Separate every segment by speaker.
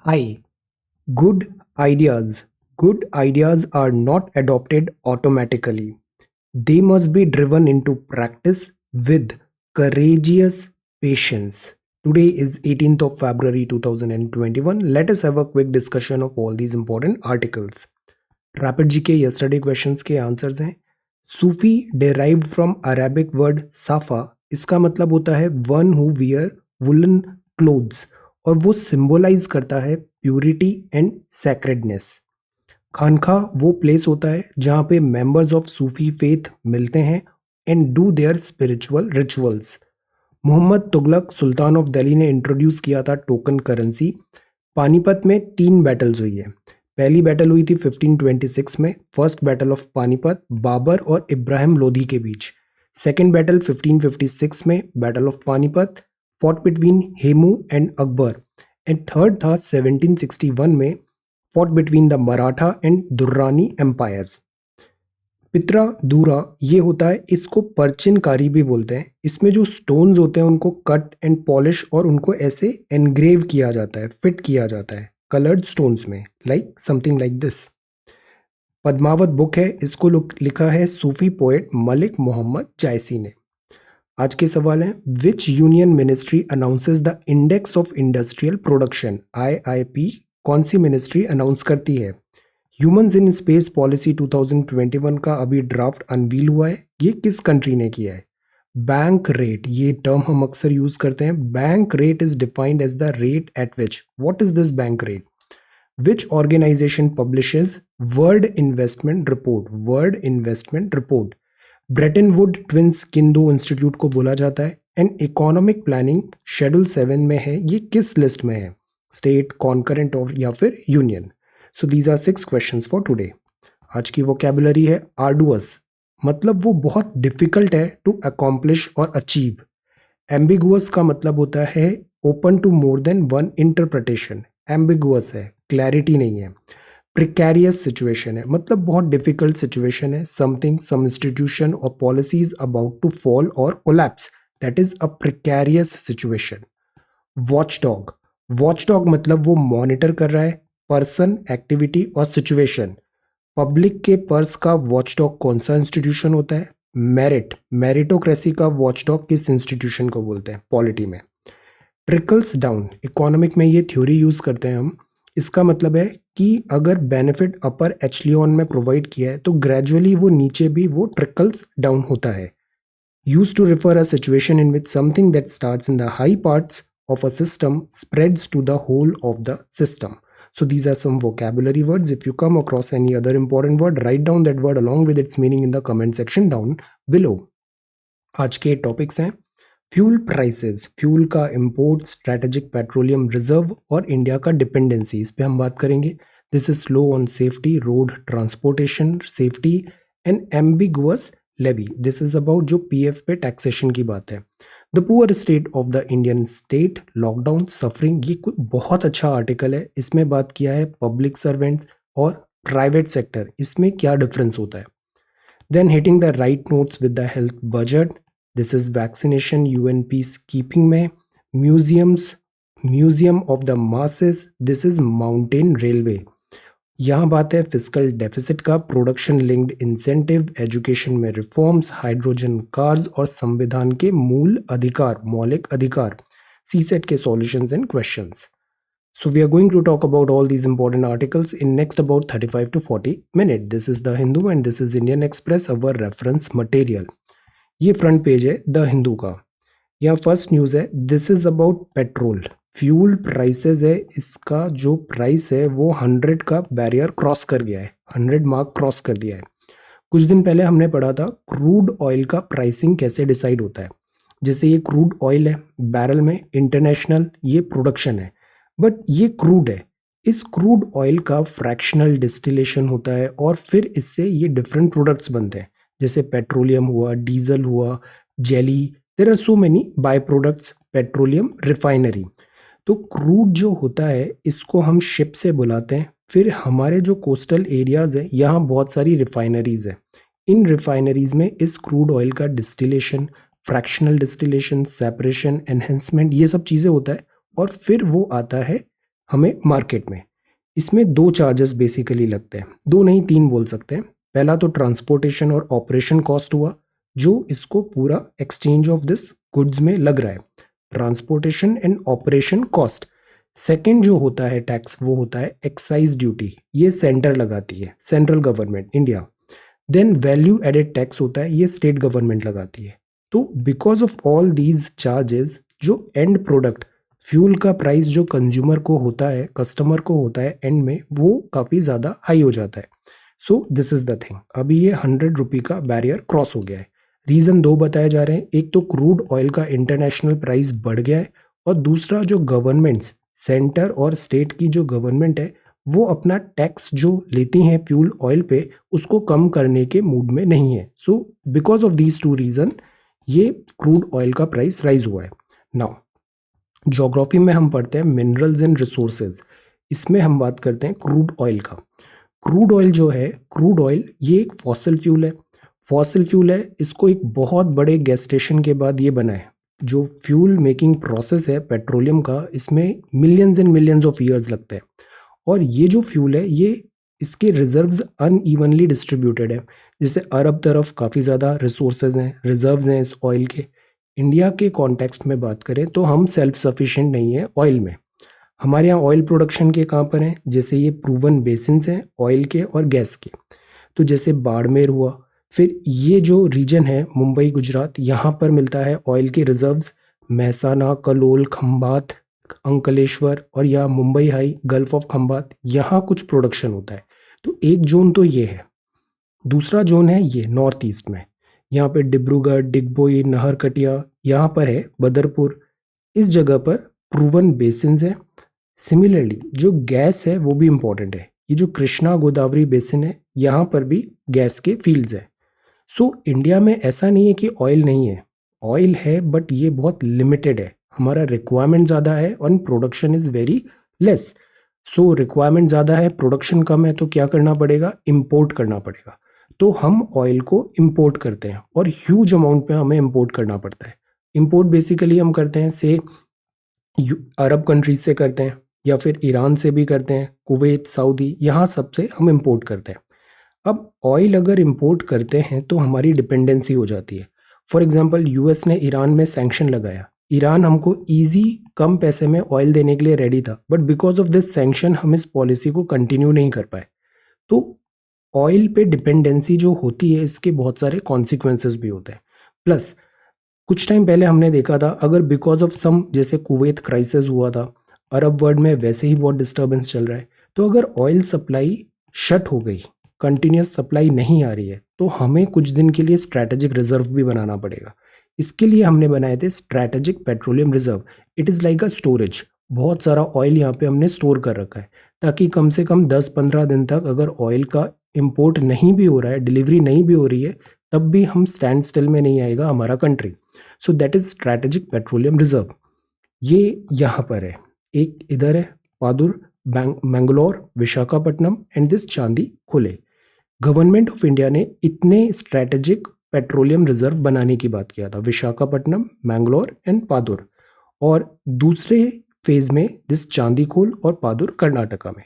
Speaker 1: Hi. Good ideas. Good ideas are not adopted automatically. They must be driven into practice with courageous patience. Today is 18th of February 2021. Let us have a quick discussion of all these important articles. Rapid जी के yesterday questions के answers हैं. सूफी derived from Arabic word साफा. इसका मतलब होता है one who wear woollen clothes और वो सिंबलाइज करता है प्यूरिटी एंड सैक्रेडनेस. खानका वो प्लेस होता है जहाँ पे मेंबर्स ऑफ सूफी फेथ मिलते हैं and do their spiritual rituals. Mohammad Tughlaq sultan of Delhi ने इंट्रोड्यूस किया था टोकन करेंसी. पानीपत में 3 बैटल्स हुई है. पहली बैटल हुई थी 1526 में, first battle of Panipat Babur और इब्राहिम लोधी के बीच. सेकेंड बैटल 1556 में, battle of Panipat fought between Hemu and Akbar. And third था 1761 में, fought between the Maratha and Durrani empires. Pietra dura ये होता है, इसको परचिनकारी भी बोलते हैं. इसमें जो स्टोन्स होते हैं उनको कट एंड पॉलिश और उनको ऐसे एनग्रेव किया जाता है, फिट किया जाता है कलर्ड स्टोन्स में, like something like this. Padmavat book है, इसको लिखा है सूफी पोएट मलिक मोहम्मद जायसी ने. आज के सवाल हैं, which union ministry announces the index of industrial production. IIP कौन सी मिनिस्ट्री अनाउंस करती है. ह्यूमंस इन स्पेस पॉलिसी 2021 का अभी ड्राफ्ट अनवील हुआ है. ये किस कंट्री ने किया है. बैंक रेट, ये टर्म हम अक्सर यूज करते हैं. Bank rate is defined as the rate at which. What is this bank rate. Which organisation publishes world investment report. World investment report. Bretton Wood twins किन दो इंस्टीट्यूट को बोला जाता है. एंड इकोनॉमिक प्लानिंग शेड्यूल 7 में है, ये किस लिस्ट में है. स्टेट, कॉन्करेंट और या फिर union. So these are 6 questions for today. आज की वोकैबुलरी है आर्डुअस, मतलब वो बहुत डिफिकल्ट है टू अकॉम्प्लिश और अचीव. एम्बिगुअस का मतलब होता है open to more than one interpretation. Ambiguous है, क्लैरिटी नहीं है. प्रिकैरियस सिचुएशन है, मतलब बहुत डिफिकल्ट सिचुएशन है. समथिंग, सम इंस्टीट्यूशन और पॉलिसीज अबाउट टू फॉल और collapse, that is a precarious situation. Watchdog. Watchdog मतलब वो मॉनिटर कर रहा है पर्सन, एक्टिविटी और सिचुएशन. पब्लिक के पर्स का वॉचडॉग कौन सा इंस्टीट्यूशन होता है. मेरिट, मेरिटोक्रेसी का वॉचडॉग किस इंस्टीट्यूशन को बोलते हैं. पॉलिटी में. ट्रिकल्स डाउन, इकोनॉमिक में ये थ्योरी यूज करते हैं हम. इसका मतलब है कि अगर बेनिफिट अपर एचलियन में प्रोवाइड किया है तो ग्रेजुअली वो नीचे भी वो ट्रिकल्स डाउन होता है. Use to refer a situation in which something that starts in the high parts of a system spreads to the whole of the system. So these are some vocabulary words. If you come across any other important word, write down that word along with its meaning in the comment section down below. आज के topics हैं fuel prices, fuel का import, strategic petroleum reserve और India का dependency, इस पे हम बात करेंगे. This is slow on safety, road transportation safety and ambiguous levy. This is about जो पीएफ पे टैक्सेशन की बात है. The poor state of the Indian state, lockdown, suffering, ये बहुत अच्छा आर्टिकल है. इसमें बात किया है पब्लिक सर्वेंट्स और प्राइवेट सेक्टर, इसमें क्या डिफरेंस होता है. Then hitting the right notes with the health budget. This is vaccination, UN peace keeping में. Museums, museum of the masses. This is mountain railway. यहाँ बात है फिस्कल डेफिसिट का. प्रोडक्शन लिंक्ड इंसेंटिव, एजुकेशन में reforms, hydrogen cars और संविधान के मूल अधिकार, मौलिक अधिकार. सीसेट के solutions and questions. So we are going to talk about all these important articles in next about 35 to 40 minutes. This is The Hindu and this is Indian Express, our reference material. ये front page है the Hindu का. यहाँ first news है, this is about petrol. Fuel prices है, इसका जो price है वो 100 का बैरियर क्रॉस कर गया है, 100 मार्क क्रॉस कर दिया है. कुछ दिन पहले हमने पढ़ा था क्रूड ऑयल का प्राइसिंग कैसे डिसाइड होता है. जैसे ये क्रूड ऑयल है बैरल में, इंटरनेशनल ये प्रोडक्शन है, बट ये क्रूड है. इस क्रूड ऑयल का फ्रैक्शनल डिस्टिलेशन होता है और फिर इससे ये डिफरेंट प्रोडक्ट्स बनते हैं, जैसे पेट्रोलियम हुआ, डीजल हुआ, jelly. There are so many by products. Petroleum refinery. तो क्रूड जो होता है इसको हम शिप से बुलाते हैं. फिर हमारे जो कोस्टल एरियाज है यहाँ बहुत सारी रिफाइनरीज है. इन रिफाइनरीज में इस क्रूड ऑयल का distillation, fractional distillation, separation, enhancement, ये सब चीज़ें होता है और फिर वो आता है हमें मार्केट में। इसमें दो चार्जेस बेसिकली लगते हैं, दो नहीं तीन बोल सकते हैं। पहला तो ट्रांसपोर्टेशन और ऑपरेशन कॉस्ट हुआ, जो इसको पूरा एक्सचेंज ऑफ दिस गुड्स में लग रहा है, transportation and operation cost. Second जो होता है टैक्स, वो होता है एक्साइज ड्यूटी, ये सेंटर लगाती है, central government India. Then value added tax होता है, ये स्टेट गवर्नमेंट लगाती है। तो because of all these charges, जो एंड प्रोडक्ट फ्यूल का प्राइस जो कंज्यूमर को होता है, कस्टमर को होता है एंड में, वो काफ़ी ज़्यादा हाई हो जाता है। So this is the thing. अभी ये 100 रुपये का बैरियर क्रॉस हो गया है। रीज़न दो बताए जा रहे हैं, एक तो क्रूड ऑयल का इंटरनेशनल प्राइस बढ़ गया है, और दूसरा जो गवर्नमेंट्स, सेंटर और स्टेट की जो गवर्नमेंट है, वो अपना टैक्स जो लेती हैं फ्यूल ऑयल पे, उसको कम करने के मूड में नहीं है। So because of these two reason ये क्रूड ऑयल का प्राइस राइज हुआ है। नाउ ज्योग्राफी में हम पढ़ते हैं मिनरल्स एंड रिसोर्सेज, इसमें हम बात करते हैं क्रूड ऑयल का। क्रूड ऑयल जो है, क्रूड ऑयल ये एक फॉसिल फ्यूल है। फॉसिल फ्यूल है, इसको एक बहुत बड़े गैस स्टेशन के बाद ये बना है। जो फ्यूल मेकिंग प्रोसेस है पेट्रोलियम का, इसमें millions and millions of years लगते हैं। और ये जो फ्यूल है, ये इसके रिजर्व्स अनइवनली डिस्ट्रीब्यूटेड है। जैसे अरब तरफ काफ़ी ज़्यादा रिसोर्सेज हैं, रिजर्व्स हैं इस ऑयल के। इंडिया के कॉन्टेक्स्ट में बात करें तो हम सेल्फ सफिशिएंट नहीं है ऑयल में। हमारे यहाँ ऑयल प्रोडक्शन के कहाँ पर हैं, जैसे ये प्रूवन बेसिन्स हैं ऑयल के और गैस के। तो जैसे बाड़मेर हुआ, फिर ये जो रीजन है मुंबई गुजरात, यहाँ पर मिलता है ऑयल के रिजर्व्स। महसाना, कलोल, खंबात, अंकलेश्वर और या Mumbai high, gulf of Khambhat, यहाँ कुछ प्रोडक्शन होता है। तो एक जोन तो ये है। दूसरा जोन है ये नॉर्थ ईस्ट में, यहाँ पे डिब्रूगढ़, डिगबोई, नहरकटिया, यहाँ पर है बदरपुर। इस जगह पर प्रूवन बेसिन्स है। सिमिलरली जो गैस है वो भी इंपॉर्टेंट है। ये जो कृष्णा गोदावरी बेसिन है, यहाँ पर भी गैस के फील्ड्स है। सो इंडिया में ऐसा नहीं है कि ऑयल नहीं है, ऑयल है, बट ये बहुत लिमिटेड है। हमारा रिक्वायरमेंट ज़्यादा है और production is very less. So requirement ज़्यादा है, प्रोडक्शन कम है, तो क्या करना पड़ेगा, इंपोर्ट करना पड़ेगा। तो हम ऑयल को इंपोर्ट करते हैं और ह्यूज अमाउंट में हमें इंपोर्ट करना पड़ता है। इंपोर्ट बेसिकली हम करते हैं से अरब कंट्रीज से करते हैं, या फिर ईरान से भी करते हैं, कुवैत, सऊदी, यहाँ सबसे हम इंपोर्ट करते हैं। अब ऑयल अगर इंपोर्ट करते हैं तो हमारी डिपेंडेंसी हो जाती है। फॉर एग्जांपल यूएस ने ईरान में सैंक्शन लगाया, ईरान हमको इजी कम पैसे में ऑयल देने के लिए रेडी था, but because of this sanction हम इस पॉलिसी को कंटिन्यू नहीं कर पाए। तो ऑयल पे डिपेंडेंसी जो होती है, इसके बहुत सारे कॉन्सिक्वेंसेस भी होते हैं। प्लस कुछ टाइम पहले हमने देखा था, अगर बिकॉज ऑफ सम, जैसे कुवैत क्राइसिस हुआ था, अरब वर्ल्ड में वैसे ही बहुत डिस्टर्बेंस चल रहा है, तो अगर ऑयल सप्लाई शट हो गई, कंटिन्यूस सप्लाई नहीं आ रही है, तो हमें कुछ दिन के लिए स्ट्रैटेजिक रिजर्व भी बनाना पड़ेगा। इसके लिए हमने बनाए थे strategic petroleum reserve. It is like a storage. बहुत सारा ऑयल यहाँ पे हमने स्टोर कर रखा है, ताकि कम से कम 10-15 दिन तक अगर ऑयल का इम्पोर्ट नहीं भी हो रहा है, डिलीवरी नहीं भी हो रही है, तब भी हम स्टैंड स्टिल में नहीं आएगा हमारा country. So that is strategic petroleum reserve. ये यहाँ पर है, एक इधर है पादुर, मैंगलोर, विशाखापट्टनम एंड दिस चांदी खुले। गवर्नमेंट ऑफ इंडिया ने इतने स्ट्रैटेजिक पेट्रोलियम रिजर्व बनाने की बात किया था, विशाखापट्टनम, मैंगलोर एंड पादुर। और दूसरे फेज में दिस चांदीखोल और पादुर कर्नाटका में।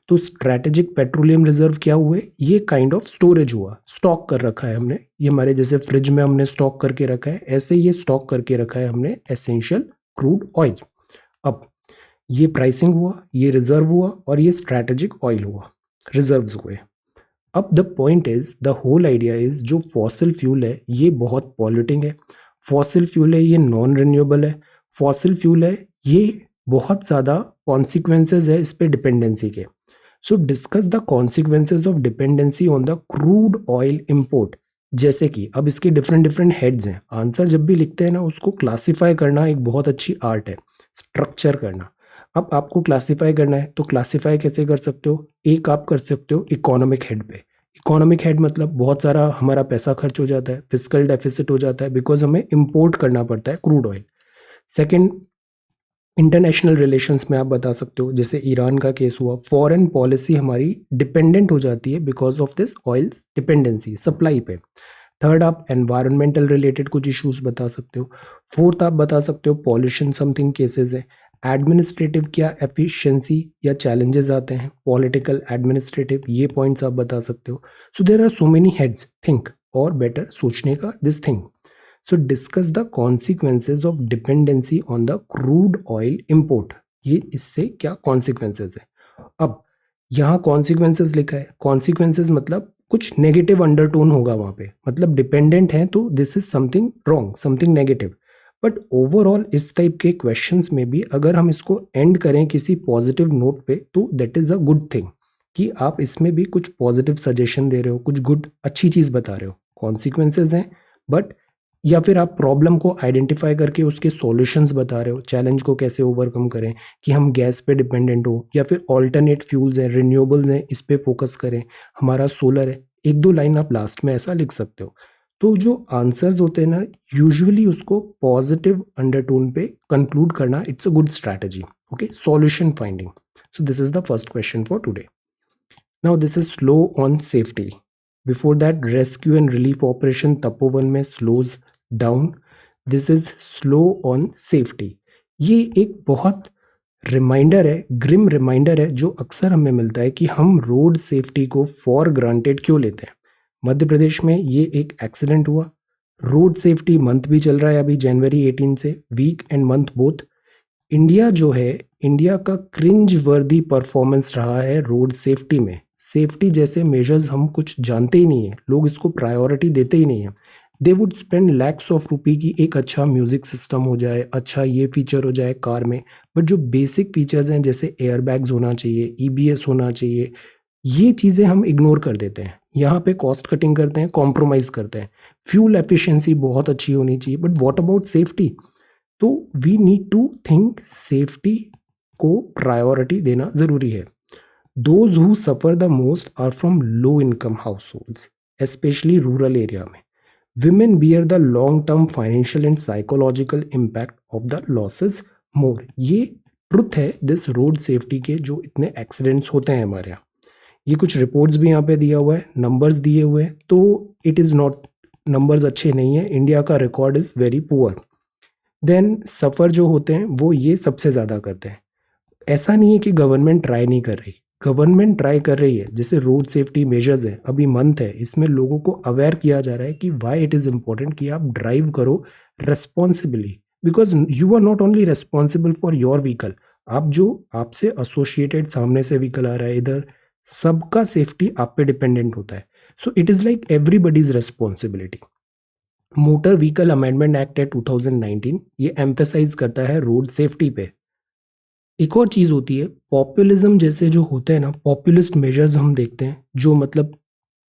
Speaker 1: तो स्ट्रैटेजिक पेट्रोलियम रिजर्व क्या हुए, ये काइंड ऑफ स्टोरेज हुआ, स्टॉक कर रखा है हमने। ये हमारे जैसे फ्रिज में हमने स्टॉक करके रखा है, ऐसे ये स्टॉक करके रखा है हमने एसेंशियल क्रूड ऑयल। अब ये प्राइसिंग हुआ, ये रिजर्व हुआ, और ये स्ट्रैटेजिक ऑयल हुआ, रिजर्व्स हुए। अब the point is, the whole idea is, जो फॉसिल फ्यूल है ये बहुत पॉल्यूटिंग है। फॉसिल फ्यूल है, ये नॉन रिन्यूएबल है। फॉसिल फ्यूल है, ये बहुत ज़्यादा कॉन्सिक्वेंसेज है इस पे डिपेंडेंसी के। सो discuss the consequences of dependency on the crude oil import. जैसे कि अब इसके डिफरेंट डिफरेंट हेड्स हैं। आंसर जब भी लिखते हैं ना, उसको क्लासीफाई करना एक बहुत अच्छी आर्ट है, स्ट्रक्चर करना। अब आपको क्लासीफाई करना है, तो क्लासीफाई कैसे कर सकते हो, एक आप कर सकते हो इकोनॉमिक हेड पे। इकोनॉमिक हेड मतलब बहुत सारा हमारा पैसा खर्च हो जाता है, फिस्कल डेफिसिट हो जाता है, बिकॉज हमें इंपोर्ट करना पड़ता है crude oil. Second, international relations में आप बता सकते हो, जैसे ईरान का केस हुआ, फॉरेन पॉलिसी हमारी डिपेंडेंट हो जाती है because of this oil dependency supply पे। थर्ड, आप एनवायरमेंटल रिलेटेड कुछ इश्यूज बता सकते हो। फोर्थ, आप बता सकते हो पॉल्यूशन समथिंग केसेस है। एडमिनिस्ट्रेटिव क्या एफिशिएंसी या चैलेंजेस आते हैं, पॉलिटिकल, एडमिनिस्ट्रेटिव, ये पॉइंट्स आप बता सकते हो. So there are so many heads. Think और बेटर सोचने का this thing. So discuss the consequences of dependency on the crude oil import. ये इससे क्या कॉन्सिक्वेंसेज है. अब यहाँ कॉन्सिक्वेंसेज लिखा है. कॉन्सिक्वेंसेज मतलब कुछ नेगेटिव अंडरटोन होगा वहां पे, मतलब डिपेंडेंट है तो this is something wrong, something negative. But overall इस टाइप के क्वेश्चंस में भी अगर हम इसको एंड करें किसी पॉजिटिव नोट पे तो that is a good thing कि आप इसमें भी कुछ पॉजिटिव सजेशन दे रहे हो, कुछ गुड अच्छी चीज बता रहे हो. कॉन्सिक्वेंसेज हैं बट, या फिर आप प्रॉब्लम को आइडेंटिफाई करके उसके सॉल्यूशंस बता रहे हो, चैलेंज को कैसे ओवरकम करें, कि हम गैस पे डिपेंडेंट हो या फिर ऑल्टरनेट फ्यूल्स हैं, रिन्यूएबल्स हैं, इस पे फोकस करें, हमारा सोलर है. एक दो लाइन आप लास्ट में ऐसा लिख सकते हो. तो जो आंसर्स होते हैं ना, यूजुअली उसको पॉजिटिव अंडरटोन पे कंक्लूड करना, it's a good strategy. Okay, solution finding. So this is the first question for today. Now this is slow on safety. Before that rescue and relief operation Tapovan में slows down. This is slow on safety. ये एक बहुत reminder है, Grimm reminder है, जो अक्सर हमें मिलता है कि हम रोड सेफ्टी को फॉर ग्रांटेड क्यों लेते हैं. मध्य प्रदेश में ये एक एक्सीडेंट हुआ. रोड सेफ्टी मंथ भी चल रहा है अभी जनवरी 18 से, week and month both. India जो है, इंडिया का क्रिंज वर्दी परफॉर्मेंस रहा है रोड सेफ्टी में. सेफ्टी जैसे मेजर्स हम कुछ जानते ही नहीं है, लोग इसको प्रायोरिटी देते ही नहीं है. They would spend lakhs of rupee की एक अच्छा म्यूजिक सिस्टम हो जाए, अच्छा ये फीचर हो जाए कार में, बट जो बेसिक फीचर्स हैं जैसे एयर बैग्स होना चाहिए, ईबीएस होना चाहिए, ये चीज़ें हम इग्नोर कर देते हैं. यहाँ पे कॉस्ट कटिंग करते हैं, कॉम्प्रोमाइज करते हैं. फ्यूल एफिशिएंसी बहुत अच्छी होनी चाहिए, बट व्हाट अबाउट सेफ्टी. तो we need to think safety को प्रायोरिटी देना ज़रूरी है. Those who suffer the most are from low income household, specially rural area में. Women bear the long-term financial and psychological impact of the losses more. ये truth है this road safety के, जो इतने accidents होते हैं हमारे यहाँ. ये कुछ रिपोर्ट्स भी यहाँ पे दिया हुआ है, नंबर्स दिए हुए हैं, तो इट इज़ नॉट, नंबर्स अच्छे नहीं है, इंडिया का record is very poor. Then suffer जो होते हैं वो ये सबसे ज़्यादा करते हैं. ऐसा नहीं है कि गवर्नमेंट ट्राई नहीं कर रही, गवर्नमेंट ट्राई कर रही है. जैसे रोड सेफ्टी मेजर्स है, अभी मंथ है, इसमें लोगों को अवेयर किया जा रहा है कि वाई इट इज़ इम्पोर्टेंट कि आप ड्राइव करो responsibly, because you are not only responsible for your vehicle. आप जो आपसे एसोसिएटेड सामने से व्हीकल आ रहा है इधर, सबका सेफ्टी आप पे डिपेंडेंट होता है. So it is like everybody's responsibility. Motor vehicle amendment act है 2019, ये एम्फेसाइज करता है रोड सेफ्टी पे. एक और चीज़ होती है पॉपुलिज्म जैसे जो होते हैं ना, पॉपुलिस्ट मेजर्स हम देखते हैं जो मतलब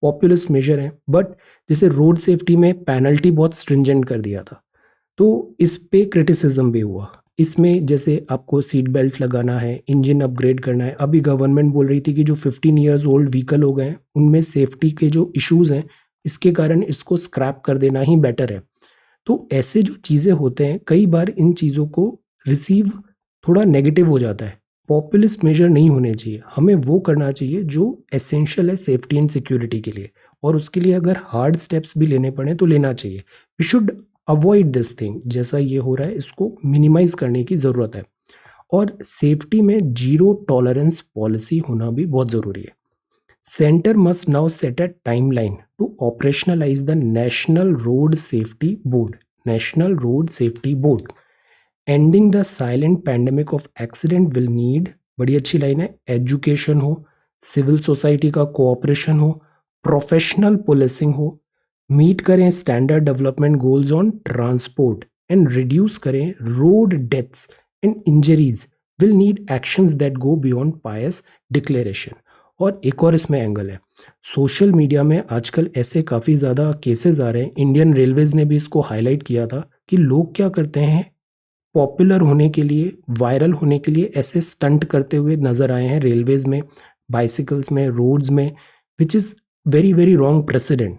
Speaker 1: पॉपुलिस्ट मेजर हैं, बट जैसे रोड सेफ्टी में पेनल्टी बहुत स्ट्रिंजेंट कर दिया था, तो इस पे क्रिटिसिज्म भी हुआ. इसमें जैसे आपको सीट बेल्ट लगाना है, इंजन अपग्रेड करना है. अभी गवर्नमेंट बोल रही थी कि जो 15 ईयर्स ओल्ड व्हीकल हो गए हैं उनमें सेफ्टी के जो इश्यूज हैं, इसके कारण इसको स्क्रैप कर देना ही बेटर है. तो ऐसे जो चीज़ें होते हैं, कई बार इन चीज़ों को रिसीव थोड़ा नेगेटिव हो जाता है. पॉपुलिस्ट मेजर नहीं होने चाहिए, हमें वो करना चाहिए जो एसेंशियल है सेफ्टी एंड सिक्योरिटी के लिए, और उसके लिए अगर हार्ड स्टेप्स भी लेने पड़े तो लेना चाहिए. We should avoid this thing. जैसा ये हो रहा है इसको मिनिमाइज करने की ज़रूरत है. और सेफ्टी में जीरो टॉलरेंस पॉलिसी होना भी बहुत ज़रूरी है. Centre must now set a timeline to operationalise the national road safety board. National road safety board. Ending the silent pandemic of accident will need, बड़ी अच्छी लाइन है, एजुकेशन हो, सिविल सोसाइटी का कोऑपरेशन हो, प्रोफेशनल पुलिसिंग हो, meet करें standard development goals on transport and reduce करें road deaths and injuries. Will need actions that go beyond pious declaration. और एक और इसमें एंगल है, सोशल मीडिया में आजकल ऐसे काफ़ी ज़्यादा केसेस आ रहे हैं, इंडियन रेलवेज ने भी इसको हाईलाइट किया था कि लोग क्या करते हैं, पॉपुलर होने के लिए, वायरल होने के लिए ऐसे स्टंट करते हुए नजर आए हैं रेलवेज में, बाइसिकल्स में, रोड्स में, which is very very wrong president.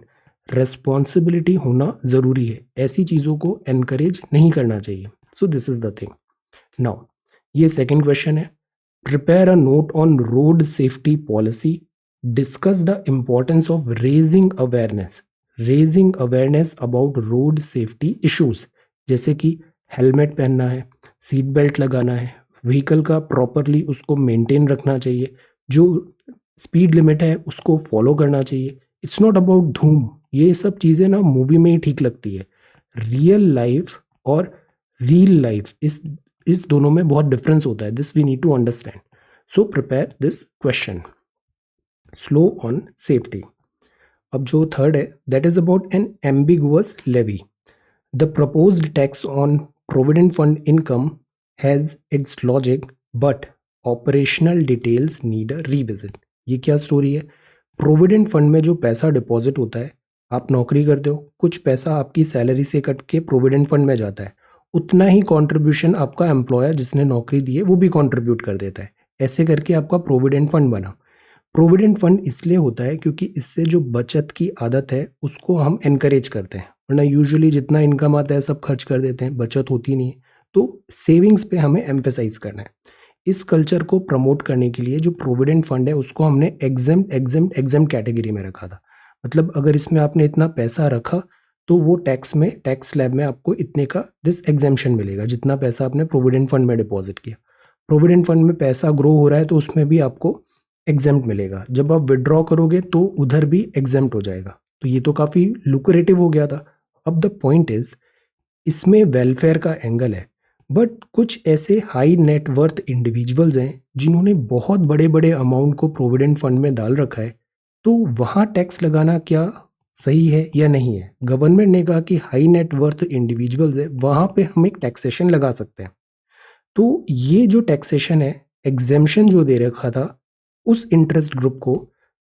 Speaker 1: Responsibility होना ज़रूरी है, ऐसी चीज़ों को एनकरेज नहीं करना चाहिए. So this is the thing. Now ये सेकेंड क्वेश्चन है. Prepare a note on road safety policy. Discuss the importance of raising awareness about road safety issues, जैसे कि हेलमेट पहनना है, सीट बेल्ट लगाना है, व्हीकल का प्रॉपरली उसको मेंटेन रखना चाहिए, जो स्पीड लिमिट है उसको फॉलो करना चाहिए। इट्स नॉट अबाउट धूम, ये सब चीज़ें ना मूवी में ही ठीक लगती है। रियल लाइफ और रील लाइफ, इस दोनों में बहुत डिफरेंस होता है। This we need to understand. So prepare this question. Slow on safety. अब जो थर्ड है, that is about an ambiguous levy. The proposed tax on provident fund income has its logic, but operational details need a revisit। ये क्या story है? Provident fund में जो पैसा deposit होता है, आप नौकरी करते हो, कुछ पैसा आपकी सैलरी से कट के प्रोविडेंट फंड में जाता है, उतना ही कंट्रीब्यूशन आपका एम्प्लॉयर जिसने नौकरी दी है वो भी कंट्रीब्यूट कर देता है। ऐसे करके आपका प्रोविडेंट फंड बना। प्रोविडेंट फंड इसलिए होता है क्योंकि इससे जो बचत की आदत है उसको हम एनकरेज करते हैं, वरना यूजुअली जितना इनकम आता है सब खर्च कर देते हैं, बचत होती नहीं है। तो सेविंग्स पे हमें एम्फेसाइज करना है। इस कल्चर को प्रमोट करने के लिए जो प्रोविडेंट फंड है उसको हमने एग्जेम्प्ट कैटेगरी में रखा था। मतलब अगर इसमें आपने इतना पैसा रखा तो वो टैक्स स्लैब में आपको इतने का दिस एग्जेम्पशन मिलेगा, जितना पैसा आपने प्रोविडेंट फंड में डिपॉजिट किया। प्रोविडेंट फंड में पैसा ग्रो हो रहा है तो उसमें भी आपको एग्जेम्प्ट मिलेगा। जब आप विड्रॉ करोगे तो उधर भी एग्जेम्प्ट हो जाएगा। तो ये तो काफ़ी लुक्रेटिव हो गया था। अब द पॉइंट इज, इसमें वेलफेयर का एंगल है, बट कुछ ऐसे हाई नेटवर्थ इंडिविजुअल्स हैं जिन्होंने बहुत बड़े बड़े अमाउंट को प्रोविडेंट फंड में डाल रखा है, तो वहाँ टैक्स लगाना क्या सही है या नहीं है? गवर्नमेंट ने कहा कि हाई नेटवर्थ इंडिविजुअल्स है वहाँ पे हम एक टैक्सेशन लगा सकते हैं। तो ये जो टैक्सेशन है, एग्जेम्पशन जो दे रखा था उस इंटरेस्ट ग्रुप को,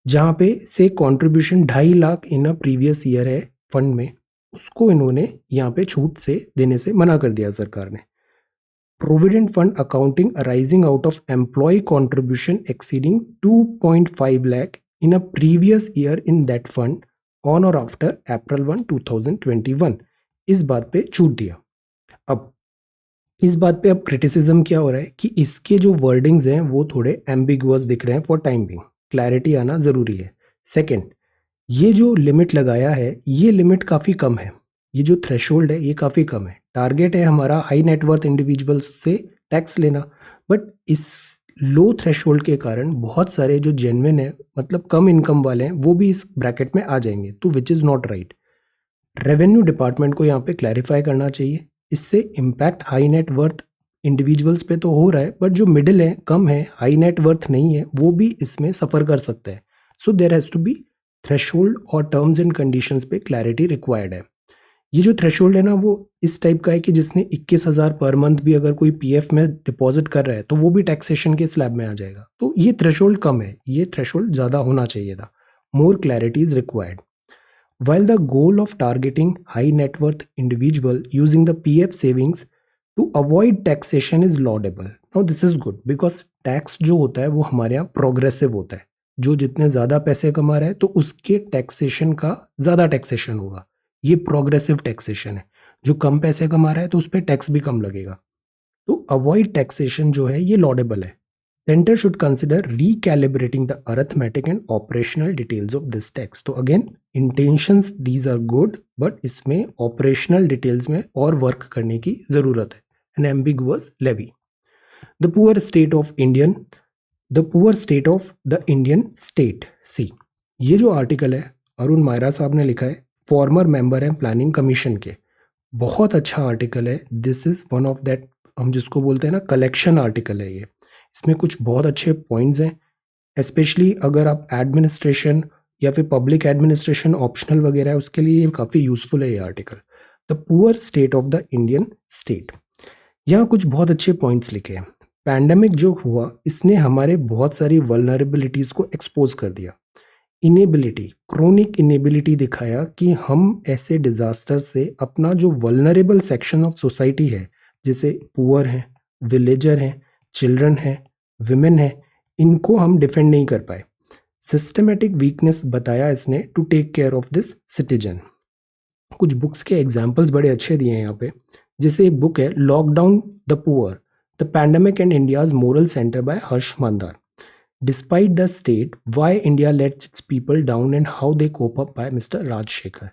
Speaker 1: जहाँ पे से contribution 2.5 lakh in a previous year है फंड में, उसको इन्होंने यहाँ पे छूट से देने से मना कर दिया सरकार ने। Provident fund accounting arising out of employ contribution exceeding 2.5 lakh in a previous year in that fund on or after April 1, 2021, इस बात पे छूट दिया। अब इस बात पे अब क्रिटिसिज्म क्या हो रहा है कि इसके जो वर्डिंग्स हैं वो थोड़े एम्बिगुअस दिख रहे हैं फॉर टाइम बिंग, क्लैरिटी आना ज़रूरी है। सेकंड, ये जो लिमिट लगाया है ये लिमिट काफ़ी कम है, ये जो थ्रेशोल्ड है ये काफ़ी कम है। टारगेट है हमारा हाई नेटवर्थ इंडिविजुअल्स से टैक्स लेना, बट इस लो थ्रेशोल्ड के कारण बहुत सारे जो जेन्युइन है, मतलब कम इनकम वाले हैं, वो भी इस ब्रैकेट में आ जाएंगे, तो which is not right. Revenue department को यहाँ पे क्लैरिफाई करना चाहिए। इससे impact high net worth individuals पे तो हो रहा है, बट जो मिडिल है, कम है, हाई नेट वर्थ नहीं है, वो भी इसमें सफ़र कर सकता है। So there has to be threshold और टर्म्स एंड कंडीशंस पे क्लैरिटी रिक्वायर्ड है। ये जो थ्रेशोल्ड है ना वो इस टाइप का है कि जिसने 21,000 पर मंथ भी अगर कोई पीएफ में डिपॉजिट कर रहा है तो वो भी टैक्सेशन के स्लैब में आ जाएगा। तो ये थ्रेशोल्ड कम है, ये थ्रेशोल्ड ज़्यादा होना चाहिए था। More clarity is required. While the goal of targeting high net worth individual using the PF savings to avoid taxation is laudable. Now this is good because tax जो होता है वो हमारे यहाँ प्रोग्रेसिव होता है। जो जितने ज़्यादा पैसे कमा रहा है तो उसके टैक्सेशन का ज़्यादा टैक्सेशन होगा। ये प्रोग्रेसिव टैक्सेशन है। जो कम पैसे कमा रहा है तो उस पर टैक्स भी कम लगेगा। तो अवॉइड टैक्सेशन जो है ये लॉडेबल है। Center should consider recalibrating the arithmetic and operational details of this text. तो again intentions these are good, but इसमें operational details में और work करने की ज़रूरत है। An ambiguous levy. The poor state of the Indian state. See, ये जो आर्टिकल है अरुण मायरा साहब ने लिखा है, फॉर्मर मेंबर है प्लानिंग कमीशन के। बहुत अच्छा आर्टिकल है। This is one of that, हम जिसको बोलते हैं ना कलेक्शन आर्टिकल है ये। इसमें कुछ बहुत अच्छे पॉइंट्स हैं, स्पेशली अगर आप एडमिनिस्ट्रेशन या फिर पब्लिक एडमिनिस्ट्रेशन ऑप्शनल वगैरह है उसके लिए काफ़ी यूज़फुल है ये article. The poor state of the Indian state, यहाँ कुछ बहुत अच्छे पॉइंट्स लिखे हैं। पैंडमिक जो हुआ इसने हमारे बहुत सारी वल्नरेबिलिटीज़ को एक्सपोज कर दिया। इनेबिलिटी, क्रोनिक इनेबिलिटी दिखाया कि हम ऐसे डिजास्टर से अपना जो वल्नरेबल सेक्शन ऑफ सोसाइटी है, जैसे पुअर हैं, विलेजर हैं, चिल्ड्रन हैं, विमेन हैं, इनको हम डिफेंड नहीं कर पाए। सिस्टमेटिक वीकनेस बताया इसने to take care of this citizen. कुछ बुक्स के एग्जाम्पल्स बड़े अच्छे दिए हैं यहाँ पे, जैसे एक बुक है lockdown the poor the pandemic and India's moral centre by Harsh Mander. Despite the state, why India lets its people down and how they cope up by mister Rajshekhar.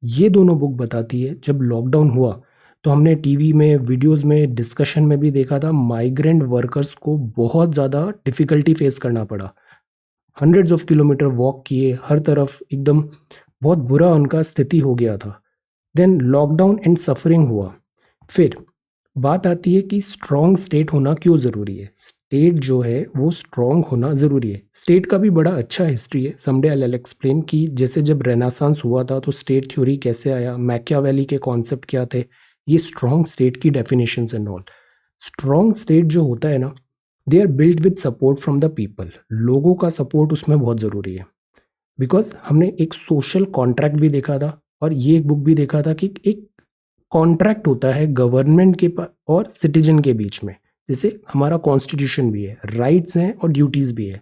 Speaker 1: ये दोनों बुक बताती है जब लॉकडाउन हुआ तो हमने टीवी में, वीडियोस में, डिस्कशन में भी देखा था, माइग्रेंट वर्कर्स को बहुत ज़्यादा डिफ़िकल्टी फेस करना पड़ा। हंड्रेड्स ऑफ किलोमीटर वॉक किए, हर तरफ एकदम बहुत बुरा उनका स्थिति हो गया था। देन लॉकडाउन एंड सफरिंग हुआ। फिर बात आती है कि स्ट्रॉन्ग स्टेट होना क्यों ज़रूरी है। स्टेट जो है वो स्ट्रॉन्ग होना ज़रूरी है। स्टेट का भी बड़ा अच्छा हिस्ट्री है, समडे आई विल एक्सप्लेन कि जैसे जब रेनेसांस हुआ था तो स्टेट थ्योरी कैसे आया, मैकियावेली के कॉन्सेप्ट क्या थे, ये स्ट्रॉन्ग स्टेट की definitions and all. Strong state जो होता है ना, they are build with support from the people. लोगों का सपोर्ट उसमें बहुत ज़रूरी है। बिकॉज हमने एक सोशल कॉन्ट्रैक्ट भी देखा था, और ये एक बुक भी देखा था कि एक कॉन्ट्रैक्ट होता है गवर्नमेंट के और सिटीजन के बीच में। जैसे हमारा कॉन्स्टिट्यूशन भी है, राइट्स हैं और ड्यूटीज भी है।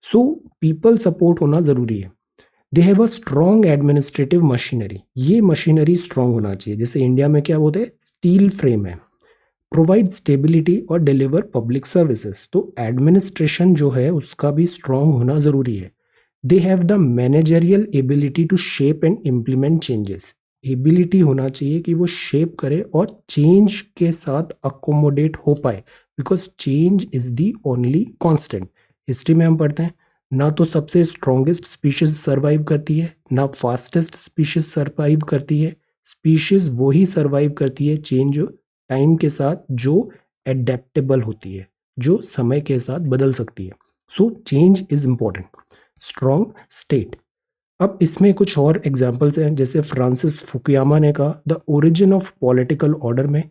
Speaker 1: सो पीपल सपोर्ट होना जरूरी है। They have a strong administrative machinery. ये मशीनरी स्ट्रॉन्ग होना चाहिए। जैसे इंडिया में क्या बोलते हैं, स्टील फ्रेम है, प्रोवाइड स्टेबिलिटी और डिलीवर पब्लिक सर्विसेज। तो एडमिनिस्ट्रेशन जो है उसका भी स्ट्रॉन्ग होना जरूरी है। They have the managerial ability to shape and implement changes. Ability होना चाहिए कि वो शेप करे और चेंज के साथ अकोमोडेट हो पाए, because change is the only constant. History में हम पढ़ते हैं, ना तो सबसे स्ट्रॉन्गेस्ट स्पीशीज सर्वाइव करती है, ना फास्टेस्ट स्पीशीज सर्वाइव करती है। स्पीशीज वो ही सर्वाइव करती है चेंज टाइम के साथ, जो एडेप्टेबल होती है, जो समय के साथ बदल सकती है। So change is important. Strong state. अब इसमें कुछ और एग्जाम्पल्स हैं, जैसे फ्रांसिस फुकुयामा ने कहा the origin of political order में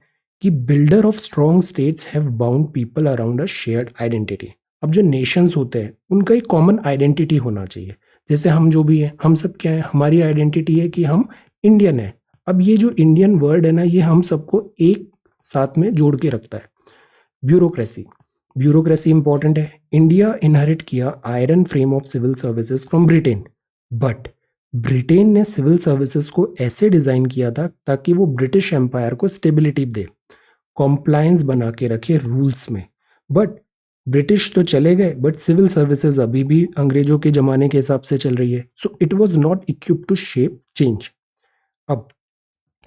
Speaker 1: कि builder of strong states have bound people around a shared identity. अब जो नेशंस होते हैं उनका एक कॉमन आइडेंटिटी होना चाहिए। जैसे हम जो भी हैं, हम सब क्या है, हमारी आइडेंटिटी है कि हम इंडियन है। अब ये जो इंडियन वर्ड है ना, ये हम सबको एक साथ में जोड़ के रखता है। ब्यूरोक्रेसी। ब्यूरोक्रेसी इंपॉर्टेंट है। इंडिया इनहेरिट किया iron frame of civil services from Britain, but Britain ने सिविल सर्विसेज को ऐसे डिजाइन किया था ताकि वो ब्रिटिश एम्पायर को स्टेबिलिटी दे, कॉम्प्लायंस बना के रखे रूल्स में। बट ब्रिटिश तो चले गए, बट सिविल सर्विसेज अभी भी अंग्रेजों के जमाने के हिसाब से चल रही है। So it was not equip to shape change. अब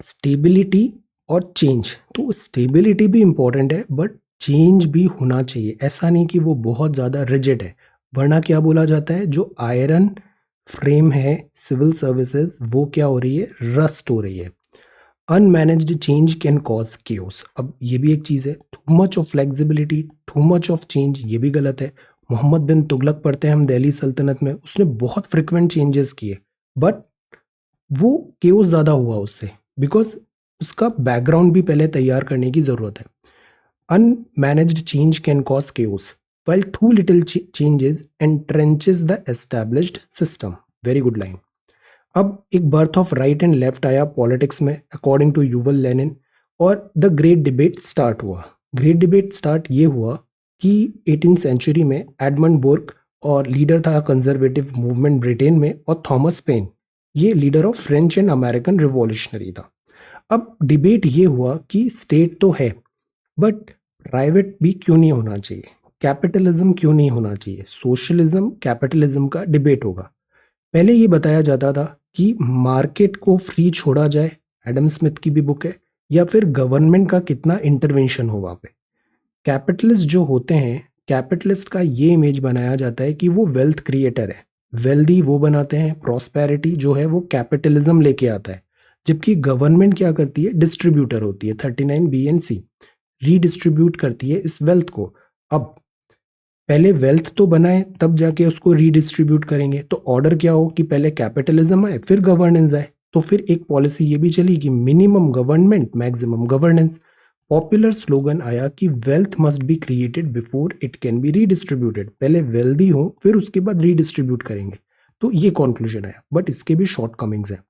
Speaker 1: स्टेबिलिटी और चेंज, तो स्टेबिलिटी भी इंपॉर्टेंट है, बट चेंज भी होना चाहिए। ऐसा नहीं कि वो बहुत ज़्यादा रिजिड है, वरना क्या बोला जाता है, जो आयरन फ्रेम है सिविल सर्विसेज, वो क्या हो रही है, रस्ट हो रही है। Unmanaged change can cause chaos. अब ये भी एक चीज़ है, too much of flexibility, too much of change, ये भी गलत है। मोहम्मद बिन तुगलक पढ़ते हैं हम दिल्ली सल्तनत में, उसने बहुत फ्रिक्वेंट चेंजेस किए, बट वो केओस ज़्यादा हुआ उससे, बिकॉज उसका बैकग्राउंड भी पहले तैयार करने की ज़रूरत है। Unmanaged change can cause chaos while too little changes entrenches the established system. Very good line. अब एक birth of right and left आया पॉलिटिक्स में अकॉर्डिंग टू यूवल लेनिन, और द ग्रेट डिबेट स्टार्ट हुआ। ग्रेट डिबेट स्टार्ट ये हुआ कि 18th century में एडमंड बुर्क, और लीडर था कंजर्वेटिव मूवमेंट ब्रिटेन में, और थॉमस पेन, ये leader of French and American revolutionary था। अब डिबेट ये हुआ कि स्टेट तो है, बट प्राइवेट भी क्यों नहीं होना चाहिए, कैपिटलिज्म क्यों नहीं होना चाहिए, सोशलिज्म कैपिटलिज्म का डिबेट होगा। पहले ये बताया जाता था कि मार्केट को फ्री छोड़ा जाए, एडम स्मिथ की भी बुक है, या फिर गवर्नमेंट का कितना इंटरवेंशन हो वहाँ पे। कैपिटलिस्ट जो होते हैं, कैपिटलिस्ट का ये इमेज बनाया जाता है कि वो वेल्थ क्रिएटर है, वेल्दी वो बनाते हैं, प्रॉस्पेरिटी जो है वो कैपिटलिज्म लेके आता है। जबकि गवर्नमेंट क्या करती है, डिस्ट्रीब्यूटर होती है, 39B&C रीडिस्ट्रीब्यूट करती है इस वेल्थ को। अब पहले वेल्थ तो बनाए, तब जाके उसको रीडिस्ट्रीब्यूट करेंगे। तो ऑर्डर क्या हो कि पहले कैपिटलिज्म आए फिर गवर्नेंस आए। तो फिर एक पॉलिसी ये भी चली कि minimum government maximum governance. Popular slogan आया कि wealth must be created before it can be redistributed. पहले वेल्दी हो फिर उसके बाद रीडिस्ट्रीब्यूट करेंगे। तो ये कॉन्क्लूजन आया, बट इसके भी शॉर्ट कमिंग्स हैं।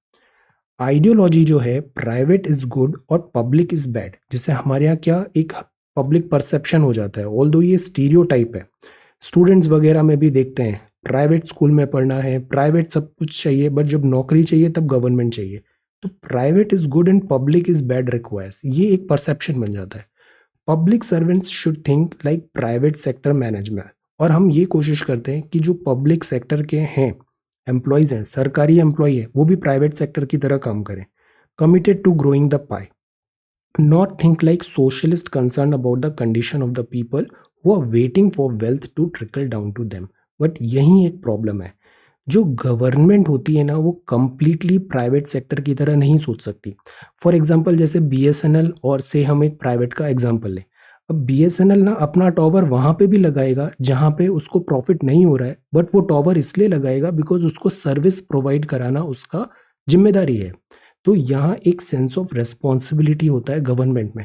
Speaker 1: आइडियोलॉजी जो है, प्राइवेट इज गुड और पब्लिक इज बैड, जिससे हमारे यहाँ क्या एक पब्लिक परसेप्शन हो जाता है, ऑल्दो ये स्टीरियोटाइप है। स्टूडेंट्स वगैरह में भी देखते हैं, प्राइवेट स्कूल में पढ़ना है, प्राइवेट सब कुछ चाहिए, बट जब नौकरी चाहिए तब गवर्नमेंट चाहिए। तो private is good and public is bad requires, ये एक परसेप्शन बन जाता है। Public servants should think like private sector management. और हम ये कोशिश करते हैं कि जो पब्लिक सेक्टर के हैं, एम्प्लॉयज़ हैं, सरकारी एम्प्लॉय है, वो भी प्राइवेट सेक्टर की तरह काम करें। Committed to growing the pie. not think like socialist concerned about the condition of the people who are waiting for wealth to trickle down to them. But यही एक प्रॉब्लम है, जो गवर्नमेंट होती है ना वो कंप्लीटली प्राइवेट सेक्टर की तरह नहीं सोच सकती। फॉर एग्जांपल जैसे बीएसएनएल, और से हम एक प्राइवेट का एग्जांपल लें। अब बीएसएनएल ना अपना टॉवर वहां पे भी लगाएगा जहां पे उसको प्रॉफिट नहीं हो रहा है, बट वो टॉवर इसलिए लगाएगा बिकॉज उसको सर्विस प्रोवाइड कराना उसका जिम्मेदारी है। तो यहाँ एक सेंस ऑफ रेस्पॉन्सिबिलिटी होता है गवर्नमेंट में।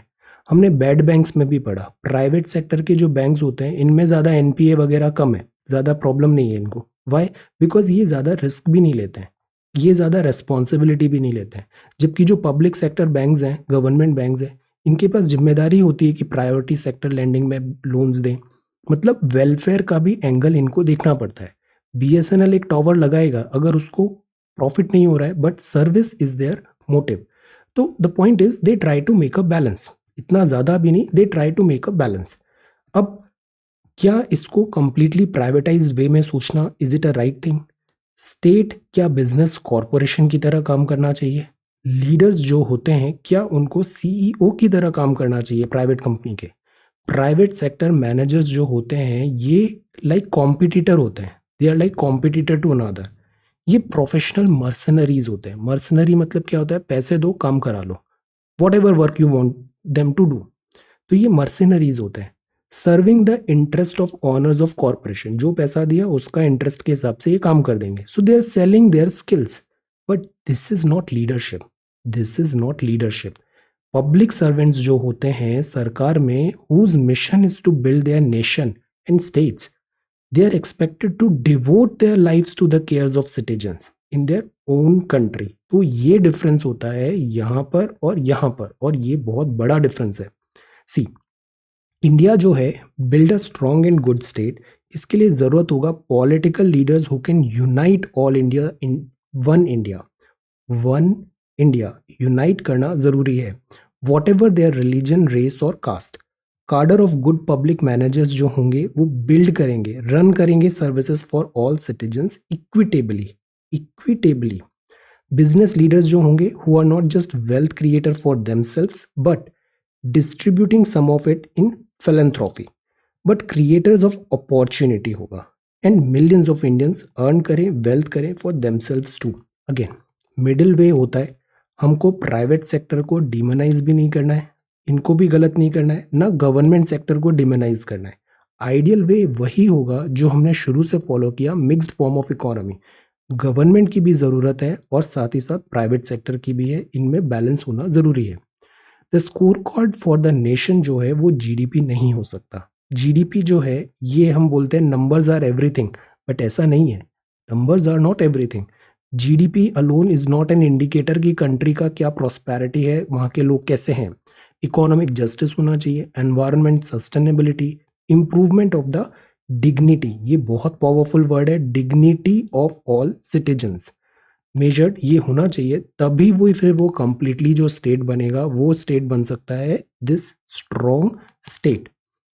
Speaker 1: हमने बैड बैंक्स में भी पढ़ा, प्राइवेट सेक्टर के जो बैंक्स होते हैं इनमें ज़्यादा एनपीए वगैरह कम है, ज़्यादा प्रॉब्लम नहीं है इनको। वाई? बिकॉज ये ज़्यादा रिस्क भी नहीं लेते हैं, ये ज़्यादा रेस्पॉन्सिबिलिटी भी नहीं लेते हैं। जबकि जो पब्लिक सेक्टर बैंक्स हैं, गवर्नमेंट बैंक्स हैं, इनके पास जिम्मेदारी होती है कि प्रायोरिटी सेक्टर लैंडिंग में लोन्स दें। मतलब वेलफेयर का भी एंगल इनको देखना पड़ता है। बीएसएनएल एक टावर लगाएगा अगर उसको प्रॉफिट नहीं हो रहा है, but service is their motive. तो the point is they try to make a balance, इतना ज्यादा भी नहीं, they try to make a balance. अब क्या इसको कंप्लीटली प्राइवेटाइज्ड वे में सोचना is it a right thing? State क्या बिजनेस कॉरपोरेशन की तरह काम करना चाहिए? लीडर्स जो होते हैं क्या उनको सीईओ की तरह काम करना चाहिए प्राइवेट कंपनी के? प्राइवेट सेक्टर मैनेजर्स जो होते हैं ये लाइक कॉम्पिटिटर होते हैं, they are like competitor to another. ये प्रोफेशनल मर्सनरीज होते हैं। मर्सनरी मतलब क्या होता है? पैसे दो, काम करा लो, whatever work you want them to do. तो ये मर्सनरीज होते हैं, serving the interest of owners of corporation. जो पैसा दिया उसका इंटरेस्ट के हिसाब से ये काम कर देंगे। So they are selling their skills, but this is not leadership, this is not leadership. Public servants जो होते हैं सरकार में, whose mission is to build their nation and states, they are expected to devote their lives to the cares of citizens in their own country। तो ये difference होता है यहाँ पर और यहाँ पर, और ये बहुत बड़ा डिफरेंस है। सी, इंडिया जो है, build a strong and good state, इसके लिए जरूरत होगा political leaders who can unite all India in one India. One India unite करना जरूरी है, whatever their religion, race और caste. Cadre of good public managers जो होंगे वो बिल्ड करेंगे, रन करेंगे services for all citizens equitably, equitably. Business leaders जो होंगे who are not just wealth creator for themselves but distributing some of it in philanthropy, but creators of opportunity होगा, and millions of Indians earn करें, wealth करें for themselves too. Again middle way होता है, हमको private sector को demonise भी नहीं करना है, इनको भी गलत नहीं करना है, ना गवर्नमेंट सेक्टर को डिमोनाइज करना है। आइडियल वे वही होगा जो हमने शुरू से फॉलो किया, mixed form of economy. Government की भी ज़रूरत है और साथ ही साथ प्राइवेट सेक्टर की भी है, इनमें बैलेंस होना ज़रूरी है। The score card for the nation जो है वो जीडीपी नहीं हो सकता। जीडीपी जो है ये हम बोलते हैं नंबर्स आर एवरीथिंग, बट ऐसा नहीं है, numbers are not everything. GDP alone is not an indicator कि कंट्री का क्या प्रॉस्पेरिटी है, वहाँ के लोग कैसे हैं। इकोनॉमिक जस्टिस होना चाहिए, environment sustainability, improvement of the dignity, ये बहुत पावरफुल वर्ड है, dignity of all citizens measured, ये होना चाहिए। तभी वो फिर वो कंप्लीटली जो स्टेट बनेगा वो स्टेट बन सकता है, this strong state.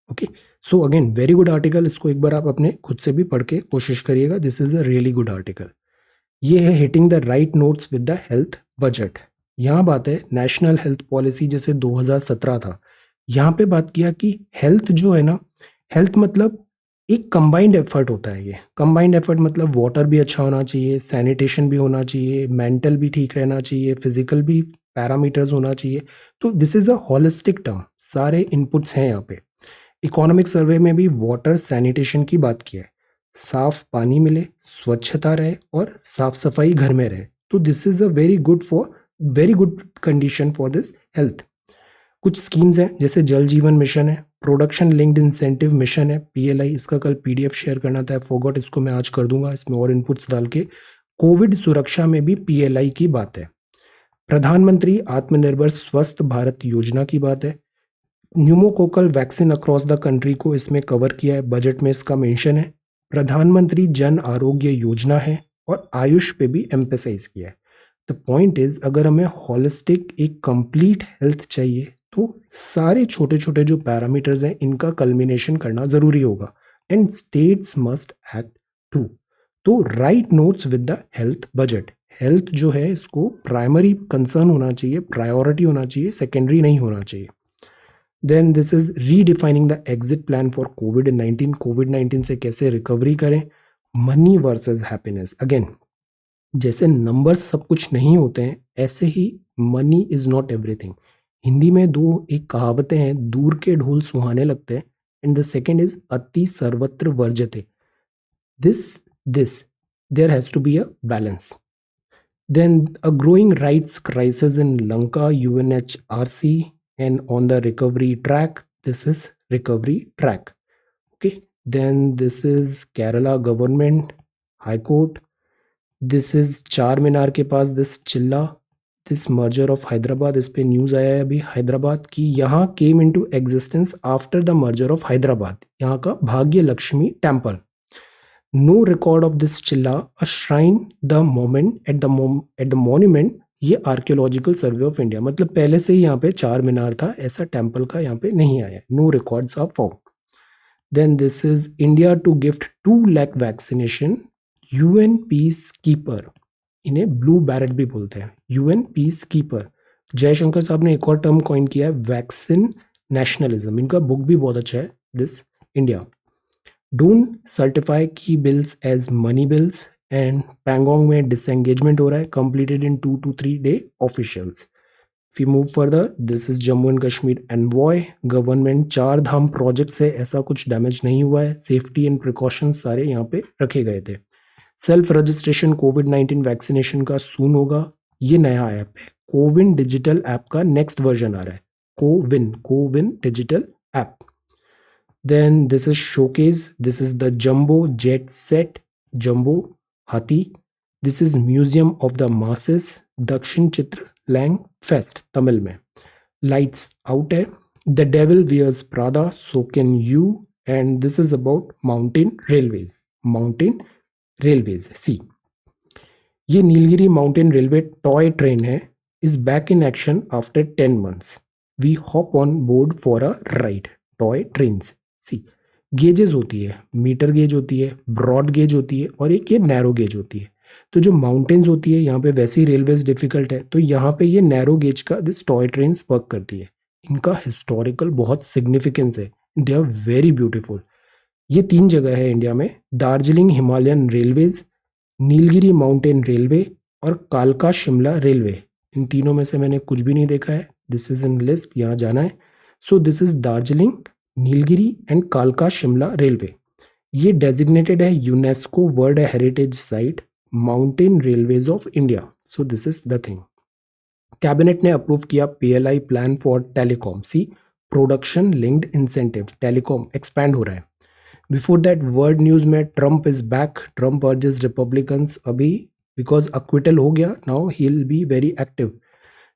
Speaker 1: Okay, so again very good article, इसको एक बार आप अपने खुद से भी पढ़ के कोशिश करिएगा, this is a really good article. ये है hitting the right notes with the health budget. यहाँ बात है नेशनल हेल्थ पॉलिसी, जैसे 2017 था, यहाँ पे बात किया कि हेल्थ जो है ना, हेल्थ मतलब एक कंबाइंड एफर्ट होता है। ये कंबाइंड एफर्ट मतलब वाटर भी अच्छा होना चाहिए, सैनिटेशन भी होना चाहिए, मेंटल भी ठीक रहना चाहिए, फिजिकल भी पैरामीटर्स होना चाहिए। तो this is a holistic term, सारे इनपुट्स हैं यहाँ पे। इकोनॉमिक सर्वे में भी वाटर सैनिटेशन की बात की है, साफ पानी मिले, स्वच्छता रहे और साफ सफाई घर में रहे। तो this is a very good condition for this health. कुछ स्कीम्स हैं जैसे जल जीवन मिशन है, प्रोडक्शन लिंक्ड इंसेंटिव मिशन है, पीएलआई, इसका कल पीडीएफ शेयर करना था, फॉरगॉट, इसको मैं आज कर दूंगा, इसमें और इनपुट्स डाल के। कोविड सुरक्षा में भी पीएलआई की बात है। प्रधानमंत्री आत्मनिर्भर स्वस्थ भारत योजना की बात है। Pneumococcal vaccine across the country को इसमें कवर किया है, बजट में इसका मेंशन है। प्रधानमंत्री जन आरोग्य योजना है और आयुष पे भी एम्फेसाइज किया है। द पॉइंट इज, अगर हमें होलिस्टिक एक कंप्लीट हेल्थ चाहिए तो सारे छोटे छोटे जो पैरामीटर्स हैं इनका कल्मिनेशन करना जरूरी होगा, and states must act too. तो right notes with the health budget. Health जो है इसको प्राइमरी कंसर्न होना चाहिए, प्रायोरिटी होना चाहिए, सेकेंडरी नहीं होना चाहिए. Then this is redefining the exit plan for Covid 19. Covid 19 से कैसे रिकवरी करें. Money versus happiness. अगेन, जैसे नंबर्स सब कुछ नहीं होते हैं, ऐसे ही money is not everything. Hindi में दो एक कहावतें हैं, दूर के ढोल सुहाने लगते हैं, एंड द सेकेंड इज अति सर्वत्र वर्जते. This there has to be a balance. Then a growing rights crisis in Lanka, UNHRC, and on the recovery track. This is recovery track. Okay. Then this is Kerala government, High Court. This is चार मीनार के पास this चिल्ला, this merger of Hyderabad. इस पे news आया है अभी हैदराबाद की. यहाँ came into existence after the merger of Hyderabad. यहाँ का भाग्य Lakshmi temple. No record of this चिल्ला, a shrine the moment at the monument. ये आर्कियोलॉजिकल सर्वे ऑफ इंडिया, मतलब पहले से ही यहाँ पे चार मीनार था, ऐसा टेम्पल का यहाँ पे नहीं आया. No records are found. Then this is India to gift 2 lakh vaccination. UN peacekeeper, इन्हें ब्लू बैरेट भी बोलते हैं, यूएन पीस कीपर. जयशंकर साहब ने एक और टर्म कॉइन किया है, वैक्सीन नेशनलिज्म. इनका बुक भी बहुत अच्छा है, this India. Don't certify key bills as money bills. And Pangong में डिसएंगेजमेंट हो रहा है, completed in 2 to 3 day officials. If we move further, this is Jammu and Kashmir envoy. Government चार धाम प्रोजेक्ट से ऐसा कुछ डैमेज नहीं हुआ है, सेफ्टी एंड प्रिकॉशंस सारे यहाँ पे रखे गए थे. सेल्फ रजिस्ट्रेशन कोविड 19 वैक्सीनेशन का सून होगा. ये नया ऐप है, कोविन डिजिटल ऐप का नेक्स्ट वर्जन आ रहा है, CoWIN digital app. Then this is showcase. This is the jumbo jet set, jumbo hathi. This is museum of the masses, Dakshin Chitra Lang Fest, Tamil में. Lights out है. The devil wears Prada, so can you. And this is about mountain railways. Mountain railways. See, ये Nilgiri mountain railway toy train है, is back in action after 10 months. We hop on board for a ride. Toy trains. See, gauges होती है, metre gauge होती है, broad gauge होती है, और एक ये नैरो गेज होती है. तो जो माउंटेन्स होती है यहाँ पे वैसी रेलवेज डिफिकल्ट है, तो यहाँ पे ये नैरो गेज का दिस टॉय ट्रेन्स वर्क करती है. इनका हिस्टोरिकल बहुत सिग्निफिकेंस है, दे आर वेरी ब्यूटीफुल. ये 3 जगह है इंडिया में, Darjeeling Himalayan railways, Nilgiri mountain railway, और कालका शिमला रेलवे. इन तीनों में से मैंने कुछ भी नहीं देखा है. दिस इज इन लिस्ट, यहाँ जाना है. So this is Darjeeling, Nilgiri and कालका शिमला रेलवे. ये डेजिग्नेटेड है UNESCO world heritage site, mountain railways of India. So this is the thing. Cabinet ने अप्रूव किया PLI plan for telecom. See, production linked incentive. Telecom expand हो रहा है. Before that world news में Trump is back, Trump urges Republicans. अभी because acquittal हो गया, now he will be very active.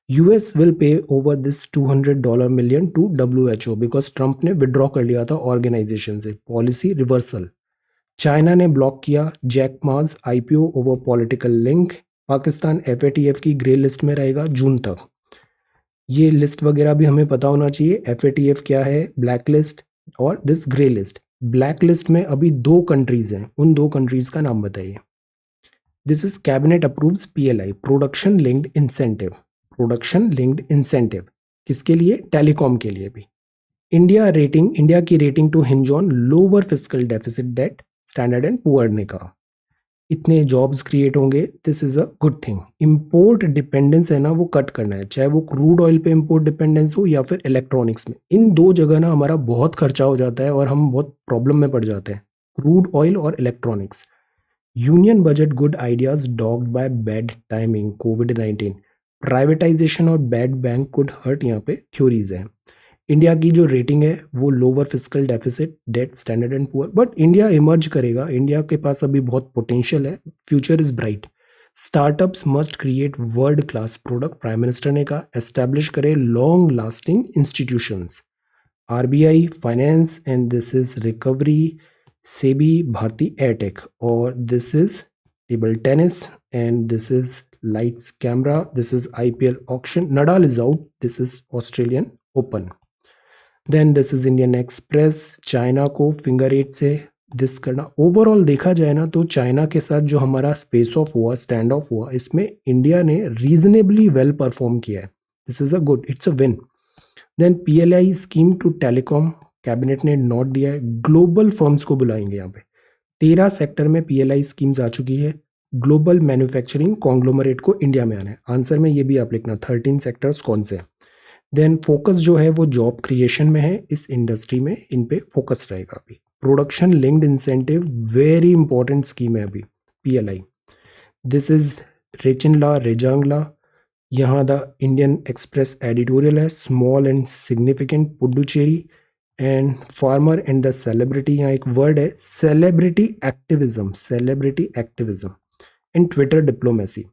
Speaker 1: US will pay over this $200 million to WHO because Trump ने withdraw कर लिया था ऑर्गेनाइजेशन से. Policy reversal. चाइना ने ब्लॉक किया जैक माज IPO over political link. Pakistan FATF की ग्रे लिस्ट में रहेगा जून तक. ये लिस्ट वगैरह भी हमें पता होना चाहिए. FATF क्या है, ब्लैक लिस्ट और this grey list. Black list में अभी 2 कंट्रीज हैं, उन 2 कंट्रीज का नाम बताइए. This is cabinet approves PLI, production linked incentive. Production linked incentive किसके लिए, टेलीकॉम के लिए भी. इंडिया की rating to hinge on lower fiscal deficit debt, standard and poor ने कहा. इतने जॉब्स क्रिएट होंगे, this is a good thing. Import dependence है ना, वो कट करना है, चाहे वो क्रूड ऑयल पे इंपोर्ट डिपेंडेंस हो या फिर इलेक्ट्रॉनिक्स में. इन 2 जगह ना हमारा बहुत खर्चा हो जाता है और हम बहुत प्रॉब्लम में पड़ जाते हैं, क्रूड ऑयल और electronics. Union budget good ideas dogged by bad timing, Covid 19. Privatisation और बैड बैंक कुड हर्ट, यहाँ पे थ्योरीज हैं. इंडिया की जो रेटिंग है वो lower fiscal deficit debt, standard and Poor. But India emerge करेगा, इंडिया के पास अभी बहुत पोटेंशियल है, future is bright. Startups must create world class product, prime minister ने कहा. एस्टैब्लिश करे long lasting institutions. RBI finance, and this is recovery, SEBI, Bharti Airtel, और this is table tennis, and this is lights camera, this is IPL auction. Nadal is out, this is Australian Open. Then this is Indian Express. China को finger 8 से this करना। Overall देखा जाए ना तो China के साथ जो हमारा स्पेस ऑफ हुआ, स्टैंड ऑफ हुआ, इसमें इंडिया ने रीजनेबली वेल परफॉर्म किया है। This is a good, it's a win. Then PLI scheme to telecom, cabinet ने नोट दिया है, ग्लोबल फर्म्स को बुलाएंगे यहाँ पे। 13 सेक्टर में पीएलआई स्कीम्स आ चुकी है। ग्लोबल मैन्युफैक्चरिंग कॉन्ग्लोमरेट को इंडिया में आना है। आंसर में ये भी आप लिखना 13 सेक्टर्स कौन से हैं। देन फोकस जो है वो जॉब क्रिएशन में है, इस इंडस्ट्री में इन पे फोकस रहेगा अभी। Production linked incentive very important scheme है अभी PLI. This is Rechin La Rezang La. यहाँ द इंडियन एक्सप्रेस एडिटोरियल है, small and significant Puducherry and farmer and the celebrity. यहाँ एक वर्ड है celebrity activism, celebrity activism and Twitter diplomacy.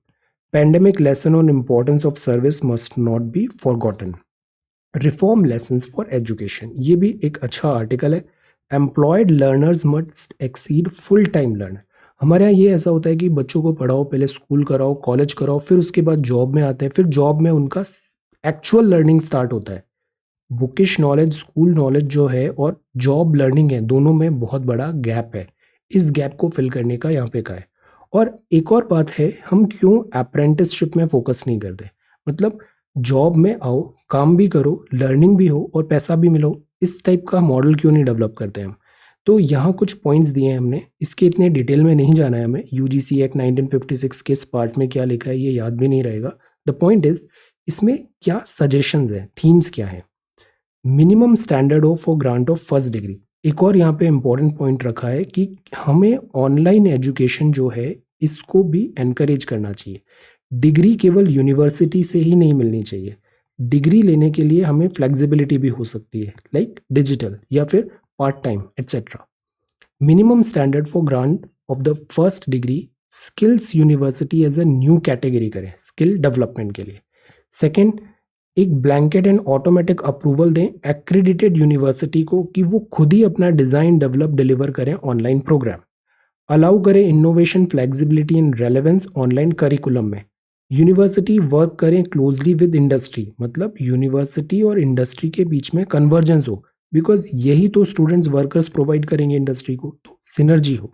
Speaker 1: Pandemic lesson on importance of service must not be forgotten. Reform lessons for education, ये भी एक अच्छा article है। Employed learners must exceed full time learner. हमारे यहाँ ये ऐसा होता है कि बच्चों को पढ़ाओ, पहले स्कूल कराओ, कॉलेज कराओ, फिर उसके बाद जॉब में आते हैं, फिर जॉब में उनका एक्चुअल लर्निंग स्टार्ट होता है। बुकिश नॉलेज, स्कूल नॉलेज जो है और जॉब लर्निंग है, दोनों में बहुत बड़ा गैप है। इस गैप को फिल करने का यहाँ पे का है। और एक और बात है, हम क्यों अप्रेंटिसशिप में फोकस नहीं करते? मतलब जॉब में आओ, काम भी करो, लर्निंग भी हो और पैसा भी मिलो, इस टाइप का मॉडल क्यों नहीं डेवलप करते हम? तो यहाँ कुछ पॉइंट्स दिए हैं हमने, इसके इतने डिटेल में नहीं जाना है हमें। यूजीसी एक्ट 1956 किस पार्ट में क्या लिखा है ये याद भी नहीं रहेगा। द पॉइंट इज इसमें क्या सजेशंस है, थीम्स क्या है। Minimum standard of for grant of first degree. एक और यहाँ पे इंपॉर्टेंट पॉइंट रखा है कि हमें ऑनलाइन एजुकेशन जो है इसको भी एनकरेज करना चाहिए। डिग्री केवल यूनिवर्सिटी से ही नहीं मिलनी चाहिए। डिग्री लेने के लिए हमें फ्लेक्सिबिलिटी भी हो सकती है, लाइक डिजिटल या फिर part time etcetera. Minimum standard for grant of the first degree, skills university as a new category करें स्किल डेवलपमेंट के लिए। सेकेंड, एक ब्लैंकेट एंड ऑटोमेटिक अप्रूवल दें एक्रेडिटेड यूनिवर्सिटी को कि वो खुद ही अपना डिजाइन डेवलप डिलीवर करें ऑनलाइन प्रोग्राम। अलाउ करें innovation, flexibility and relevance online curriculum में। यूनिवर्सिटी वर्क करें क्लोजली विद इंडस्ट्री, मतलब यूनिवर्सिटी और इंडस्ट्री के बीच में कन्वर्जेंस हो, बिकॉज यही तो स्टूडेंट्स वर्कर्स प्रोवाइड करेंगे इंडस्ट्री को, तो सिनर्जी हो।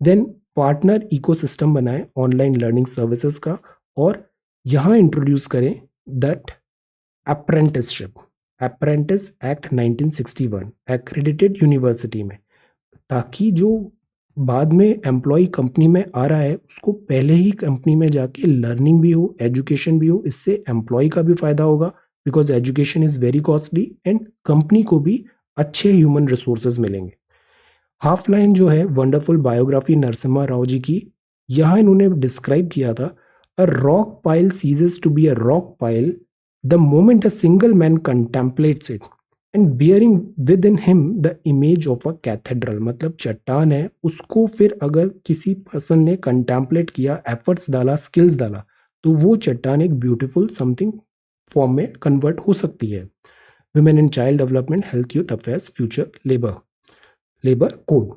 Speaker 1: देन पार्टनर इकोसिस्टम बनाएं ऑनलाइन लर्निंग सर्विसेज का, और यहाँ इंट्रोड्यूस करें that apprenticeship, apprentice act 1961 accredited university में, ताकि जो बाद में एम्प्लॉय कंपनी में आ रहा है उसको पहले ही कंपनी में जाके लर्निंग भी हो, एजुकेशन भी हो। इससे एम्प्लॉय का भी फायदा होगा, because education is very costly, and company को भी अच्छे ह्यूमन रिसोर्सेज मिलेंगे। हाफ लाइन जो है वंडरफुल बायोग्राफी नरसिम्हा राव जी की, यहाँ इन्होंने डिस्क्राइब किया था, a rock pile ceases to be a rock pile the moment a single man contemplates it and bearing within him the image of a cathedral। मतलब चट्टान है, उसको फिर अगर किसी पर्सन ने कंटेम्पलेट किया, एफर्ट्स डाला, स्किल्स डाला, तो वो चट्टान एक ब्यूटीफुल समथिंग फॉर्म में कन्वर्ट हो सकती है। Women and child development, health, youth affairs, future, labour code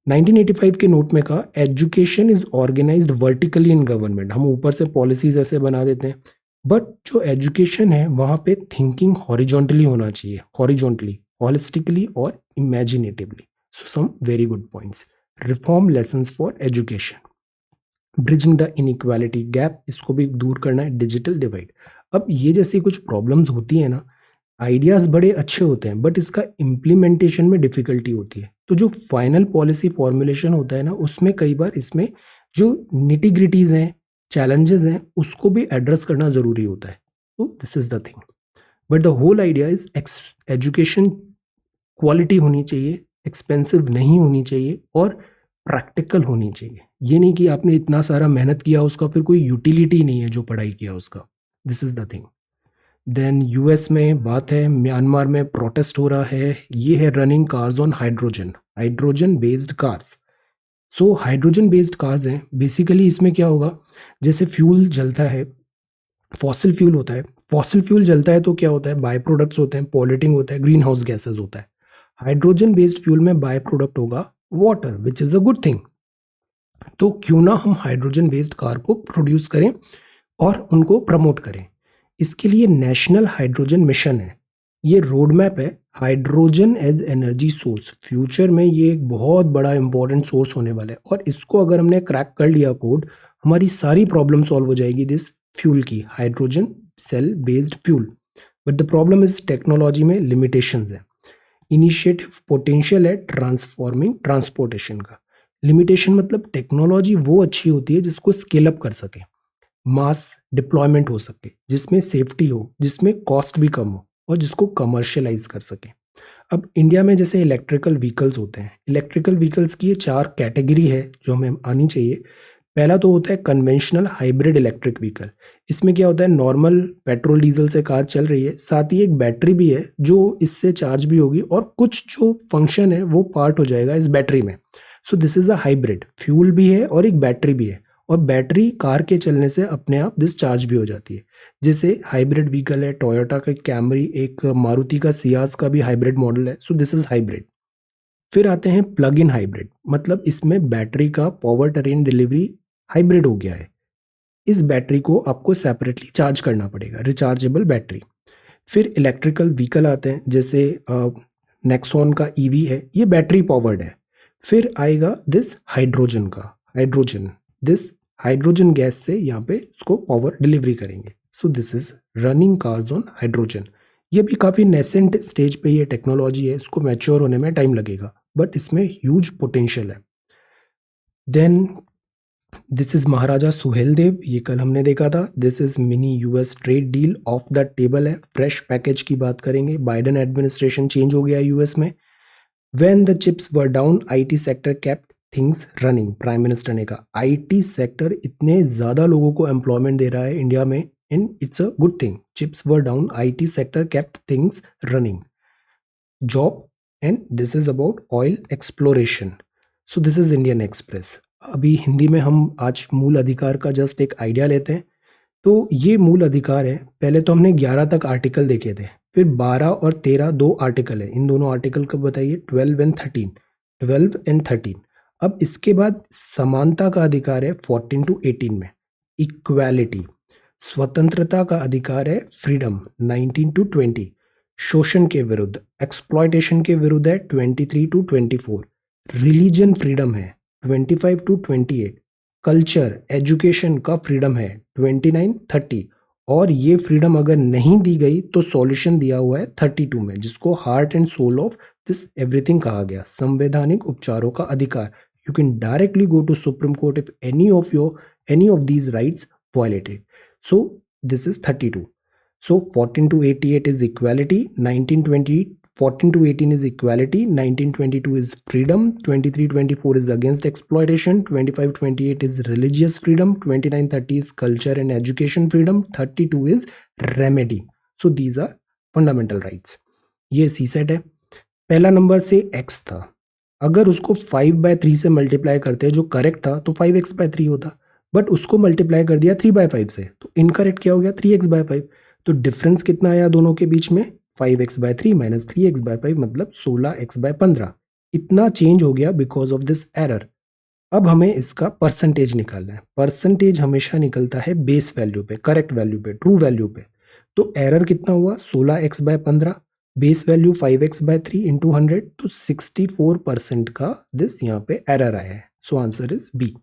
Speaker 1: 1985 के नोट में कहा education is organised vertically in government. हम ऊपर से पॉलिसीज ऐसे बना देते हैं, बट जो एजुकेशन है वहाँ पे थिंकिंग हॉरिजॉन्टली होना चाहिए, हॉरिजॉन्टली, होलिस्टिकली और imaginatively. So some very good points. Reform lessons for education, bridging the inequality gap, इसको भी दूर करना है। डिजिटल डिवाइड, अब ये जैसी कुछ प्रॉब्लम्स होती है ना, आइडियाज़ बड़े अच्छे होते हैं बट इसका इम्प्लीमेंटेशन में डिफ़िकल्टी होती है। तो जो फाइनल पॉलिसी फॉर्मुलेशन होता है ना, उसमें कई बार इसमें जो निटी-ग्रिटीज़ हैं, चैलेंजेस हैं, उसको भी एड्रेस करना ज़रूरी होता है। तो this is the thing, but the whole idea is education quality होनी चाहिए, एक्सपेंसिव नहीं होनी चाहिए और प्रैक्टिकल होनी चाहिए। ये नहीं कि आपने इतना सारा मेहनत किया, उसका फिर कोई यूटिलिटी नहीं है जो पढ़ाई किया उसका। This is the thing. Then US में बात है, म्यांमार में प्रोटेस्ट हो रहा है, ये है running cars on hydrogen, hydrogen based cars. So hydrogen based cars हैं, बेसिकली इसमें क्या होगा, जैसे फ्यूल जलता है, फॉसिल फ्यूल होता है, फॉसिल फ्यूल जलता है तो क्या होता है, बाय प्रोडक्ट्स होते हैं, पॉल्यूटिंग होता है, ग्रीन हाउस गैसेज होता है। हाइड्रोजन बेस्ड फ्यूल में बाय प्रोडक्ट होगा water, which is a good thing. तो क्यों ना हम हाइड्रोजन बेस्ड कार को प्रोड्यूस करें और उनको प्रमोट करें। इसके लिए नेशनल हाइड्रोजन मिशन है, ये रोड मैप है hydrogen as energy source, future में ये एक बहुत बड़ा इंपॉर्टेंट सोर्स होने वाला है, और इसको अगर हमने क्रैक कर लिया कोड, हमारी सारी प्रॉब्लम सॉल्व हो जाएगी दिस फ्यूल की, hydrogen cell based fuel. But the problem is technology में लिमिटेशंस है। इनिशिएटिव पोटेंशियल है ट्रांसफॉर्मिंग ट्रांसपोर्टेशन का। लिमिटेशन मतलब टेक्नोलॉजी वो अच्छी होती है जिसको स्केल अप कर सके, मास डिप्लॉयमेंट हो सके, जिसमें सेफ्टी हो, जिसमें कॉस्ट भी कम हो, और जिसको कमर्शियलाइज कर सके। अब इंडिया में जैसे इलेक्ट्रिकल व्हीकल्स होते हैं, इलेक्ट्रिकल व्हीकल्स की ये 4 कैटेगरी है जो हमें आनी चाहिए। पहला तो होता है कन्वेंशनल हाइब्रिड इलेक्ट्रिक व्हीकल। इसमें क्या होता है, नॉर्मल पेट्रोल डीजल से कार चल रही है, साथ ही एक बैटरी भी है जो इससे चार्ज भी होगी, और कुछ जो फंक्शन है वो पार्ट हो जाएगा इस बैटरी में। सो this is a hybrid, fuel भी है और एक बैटरी भी है, और बैटरी कार के चलने से अपने आप डिस्चार्ज भी हो जाती है। जैसे हाइब्रिड व्हीकल है टोयोटा का कैमरी, एक मारुति का सियाज का भी हाइब्रिड मॉडल है। So this is hybrid. फिर आते हैं प्लग इन हाइब्रिड, मतलब इसमें बैटरी का पावर ट्रेन डिलीवरी हाइब्रिड हो गया है। इस बैटरी को आपको सेपरेटली चार्ज करना पड़ेगा, रिचार्जेबल बैटरी। फिर इलेक्ट्रिकल व्हीकल आते हैं, जैसे नेक्सॉन का ईवी है, ये बैटरी पावर्ड है। फिर आएगा दिस हाइड्रोजन का, हाइड्रोजन, दिस हाइड्रोजन गैस से यहाँ पे इसको पावर डिलीवरी करेंगे। सो this is running cars on hydrogen. ये भी काफ़ी नेसेंट स्टेज पे ये टेक्नोलॉजी है, इसको मैच्योर होने में टाइम लगेगा, बट इसमें ह्यूज पोटेंशियल है। देन दिस इज महाराजा सुहेलदेव, ये कल हमने देखा था। This is mini US trade deal of the table है, फ्रेश पैकेज की बात करेंगे। बाइडेन एडमिनिस्ट्रेशन चेंज हो गया यूएस में। When the chips were down IT sector kept things running, prime minister ने कहा आईटी सेक्टर इतने ज्यादा लोगों को एम्प्लॉयमेंट दे रहा है इंडिया में, and it's a good thing. Chips were down, IT sector kept things running. Job, and this is about oil exploration. So this is Indian express. अभी हिंदी में हम आज मूल अधिकार का जस्ट एक आइडिया लेते हैं। तो ये मूल अधिकार है, पहले तो हमने 11 तक आर्टिकल देखे थे, फिर 12 और 13 दो आर्टिकल है। इन दोनों आर्टिकल को बताइए, 12 एंड 13, 12 एंड 13। अब इसके बाद समानता का अधिकार है 14 टू 18 में, इक्वालिटी। स्वतंत्रता का अधिकार है फ्रीडम 19 टू 20। शोषण के विरुद्ध, एक्सप्लॉयटेशन के विरुद्ध है 23 टू 24। रिलीजन फ्रीडम है 25 टू 28। कल्चर एजुकेशन का फ्रीडम है 29 30। और ये फ्रीडम अगर नहीं दी गई तो सॉल्यूशन दिया हुआ है 32 में, जिसको heart and soul of this everything कहा गया, संवैधानिक उपचारों का अधिकार। You can directly go to supreme court if any of these rights violated. So this is 32. So 14 to 88 is equality, 1920, 14 to 18 is equality, 1922 is freedom, 23-24 is against exploitation, 25-28 is religious freedom, 29-30 is culture and education freedom, 32 is remedy. So these are fundamental rights. ये सी set है। पहला number से x था, अगर उसको 5/3 से multiply करते जो करेक्ट था तो 5x/3 होता, बट उसको मल्टीप्लाई कर दिया 3/5 से, तो इनकरेक्ट क्या हो गया 3x/5। तो डिफरेंस कितना आया दोनों के बीच में, 5x/3 माइनस 3x/5 मतलब 16x/15। इतना चेंज हो गया बिकॉज ऑफ दिस एरर। अब हमें इसका परसेंटेज निकालना है। परसेंटेज हमेशा निकलता है बेस वैल्यू पे, करेक्ट वैल्यू पे, ट्रू वैल्यू पे। तो एरर कितना हुआ 16x/15, base value 5x/3 into 100, तो 64% का दिस यहाँ पे एरर आया है। So answer is B.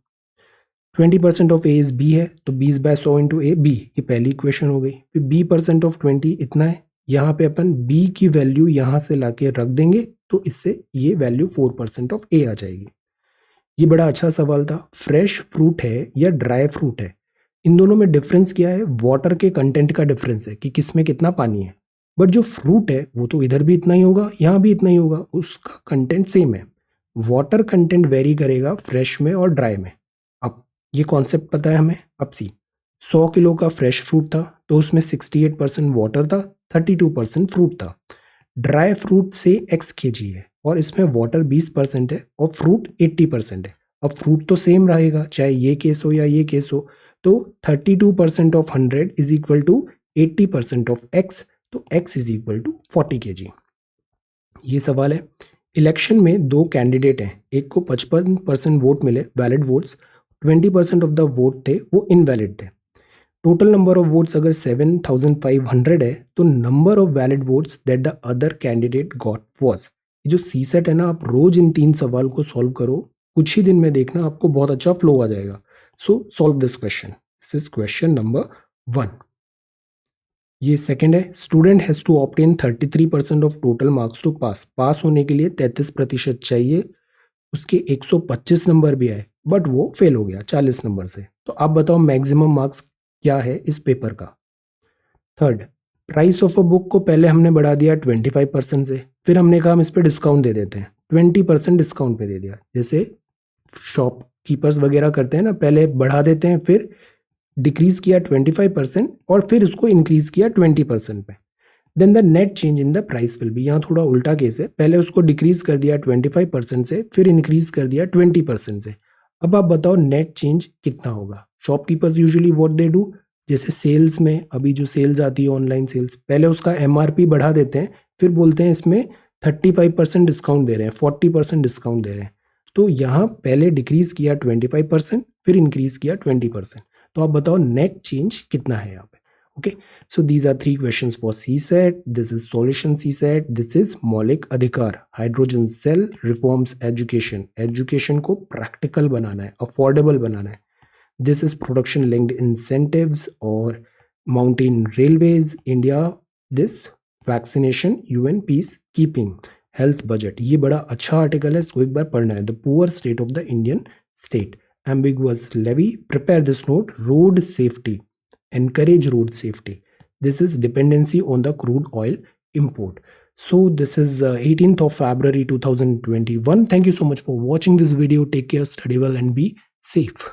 Speaker 1: 20% of A is B है, तो 20/100 इंटू ए बी, ये पहली इक्वेशन हो गई। फिर b% ऑफ 20 इतना है, यहाँ पे अपन b की वैल्यू यहाँ से लाके रख देंगे, तो इससे ये वैल्यू 4% ऑफ ए आ जाएगी। ये बड़ा अच्छा सवाल था। फ्रेश फ्रूट है या ड्राई फ्रूट है, इन दोनों में डिफरेंस क्या है, वाटर के कंटेंट का डिफरेंस है कि किसमें कितना पानी है। बट जो फ्रूट है वो तो इधर भी इतना ही होगा, यहाँ भी इतना ही होगा, उसका कंटेंट सेम है। वाटर कंटेंट वेरी करेगा फ्रेश में और ड्राई में। अब ये कॉन्सेप्ट पता है हमें। अब सी 100 किलो का फ्रेश फ्रूट था तो उसमें 68% वाटर था, 32% फ्रूट था। ड्राई फ्रूट से x kg है और इसमें वाटर 20% है और फ्रूट 80% है। अब फ्रूट तो सेम रहेगा चाहे ये केस हो या ये केस हो, तो 32% of 100 is equal to 80% of x, तो x is equal to 40 kg। ये सवाल है। इलेक्शन में दो कैंडिडेट हैं, एक को 55% वोट मिले valid votes, 20% of the vote थे वो इनवैलिड थे। टोटल नंबर ऑफ वोट्स अगर 7,500 है तो number of valid votes that the other candidate got was. जो सी सेट है ना, आप रोज इन 3 सवाल को सॉल्व करो, कुछ ही दिन में देखना आपको बहुत अच्छा फ्लो आ जाएगा। So solve this question. This is question number 1। ये सेकंड है, student has to obtain 33% of total marks to pass. Pass होने के लिए 33% चाहिए, उसके 125 नंबर भी आए बट वो फेल हो गया 40 नंबर से। तो आप बताओ मैक्सिमम मार्क्स क्या है इस पेपर का। Third, price of a book को पहले हमने बढ़ा दिया 25% से, फिर हमने कहा हम इस पर डिस्काउंट दे देते हैं, 20% डिस्काउंट पे दे दिया। जैसे शॉपकीपर्स वगैरह करते हैं ना, पहले बढ़ा देते हैं, फिर डिक्रीज किया 25% और फिर उसको इंक्रीज किया 20% पे। Then the net change in the price will be. यहाँ थोड़ा उल्टा केस है, पहले उसको डिक्रीज कर दिया 25% से, फिर इंक्रीज कर दिया 20% से। अब आप बताओ नेट चेंज कितना होगा। Shopkeepers usually what they do, जैसे सेल्स में अभी जो सेल्स आती है ऑनलाइन सेल्स, पहले उसका एमआरपी बढ़ा देते हैं, फिर बोलते हैं इसमें 35% डिस्काउंट दे रहे हैं, 40% डिस्काउंट दे रहे हैं। तो यहाँ पहले डिक्रीज किया 25%, फिर इंक्रीज किया 20%। तो आप बताओ नेट चेंज कितना है यहाँ पे। Okay, so these are 3 questions for CSET. This is solution CSET. This is मौलिक अधिकार, hydrogen cell reforms education. Education को प्रैक्टिकल बनाना है, अफोर्डेबल बनाना है। This is production linked incentives और mountain railways India. This vaccination UN peace keeping health budget. ये बड़ा अच्छा आर्टिकल है, इसको एक बार पढ़ना है। The poor state of the Indian state, ambiguous levy, prepare this note, road safety, encourage road safety. This is dependency on the crude oil import. So this is 18th of February 2021. Thank you so much for watching this video. Take care, study well and be safe.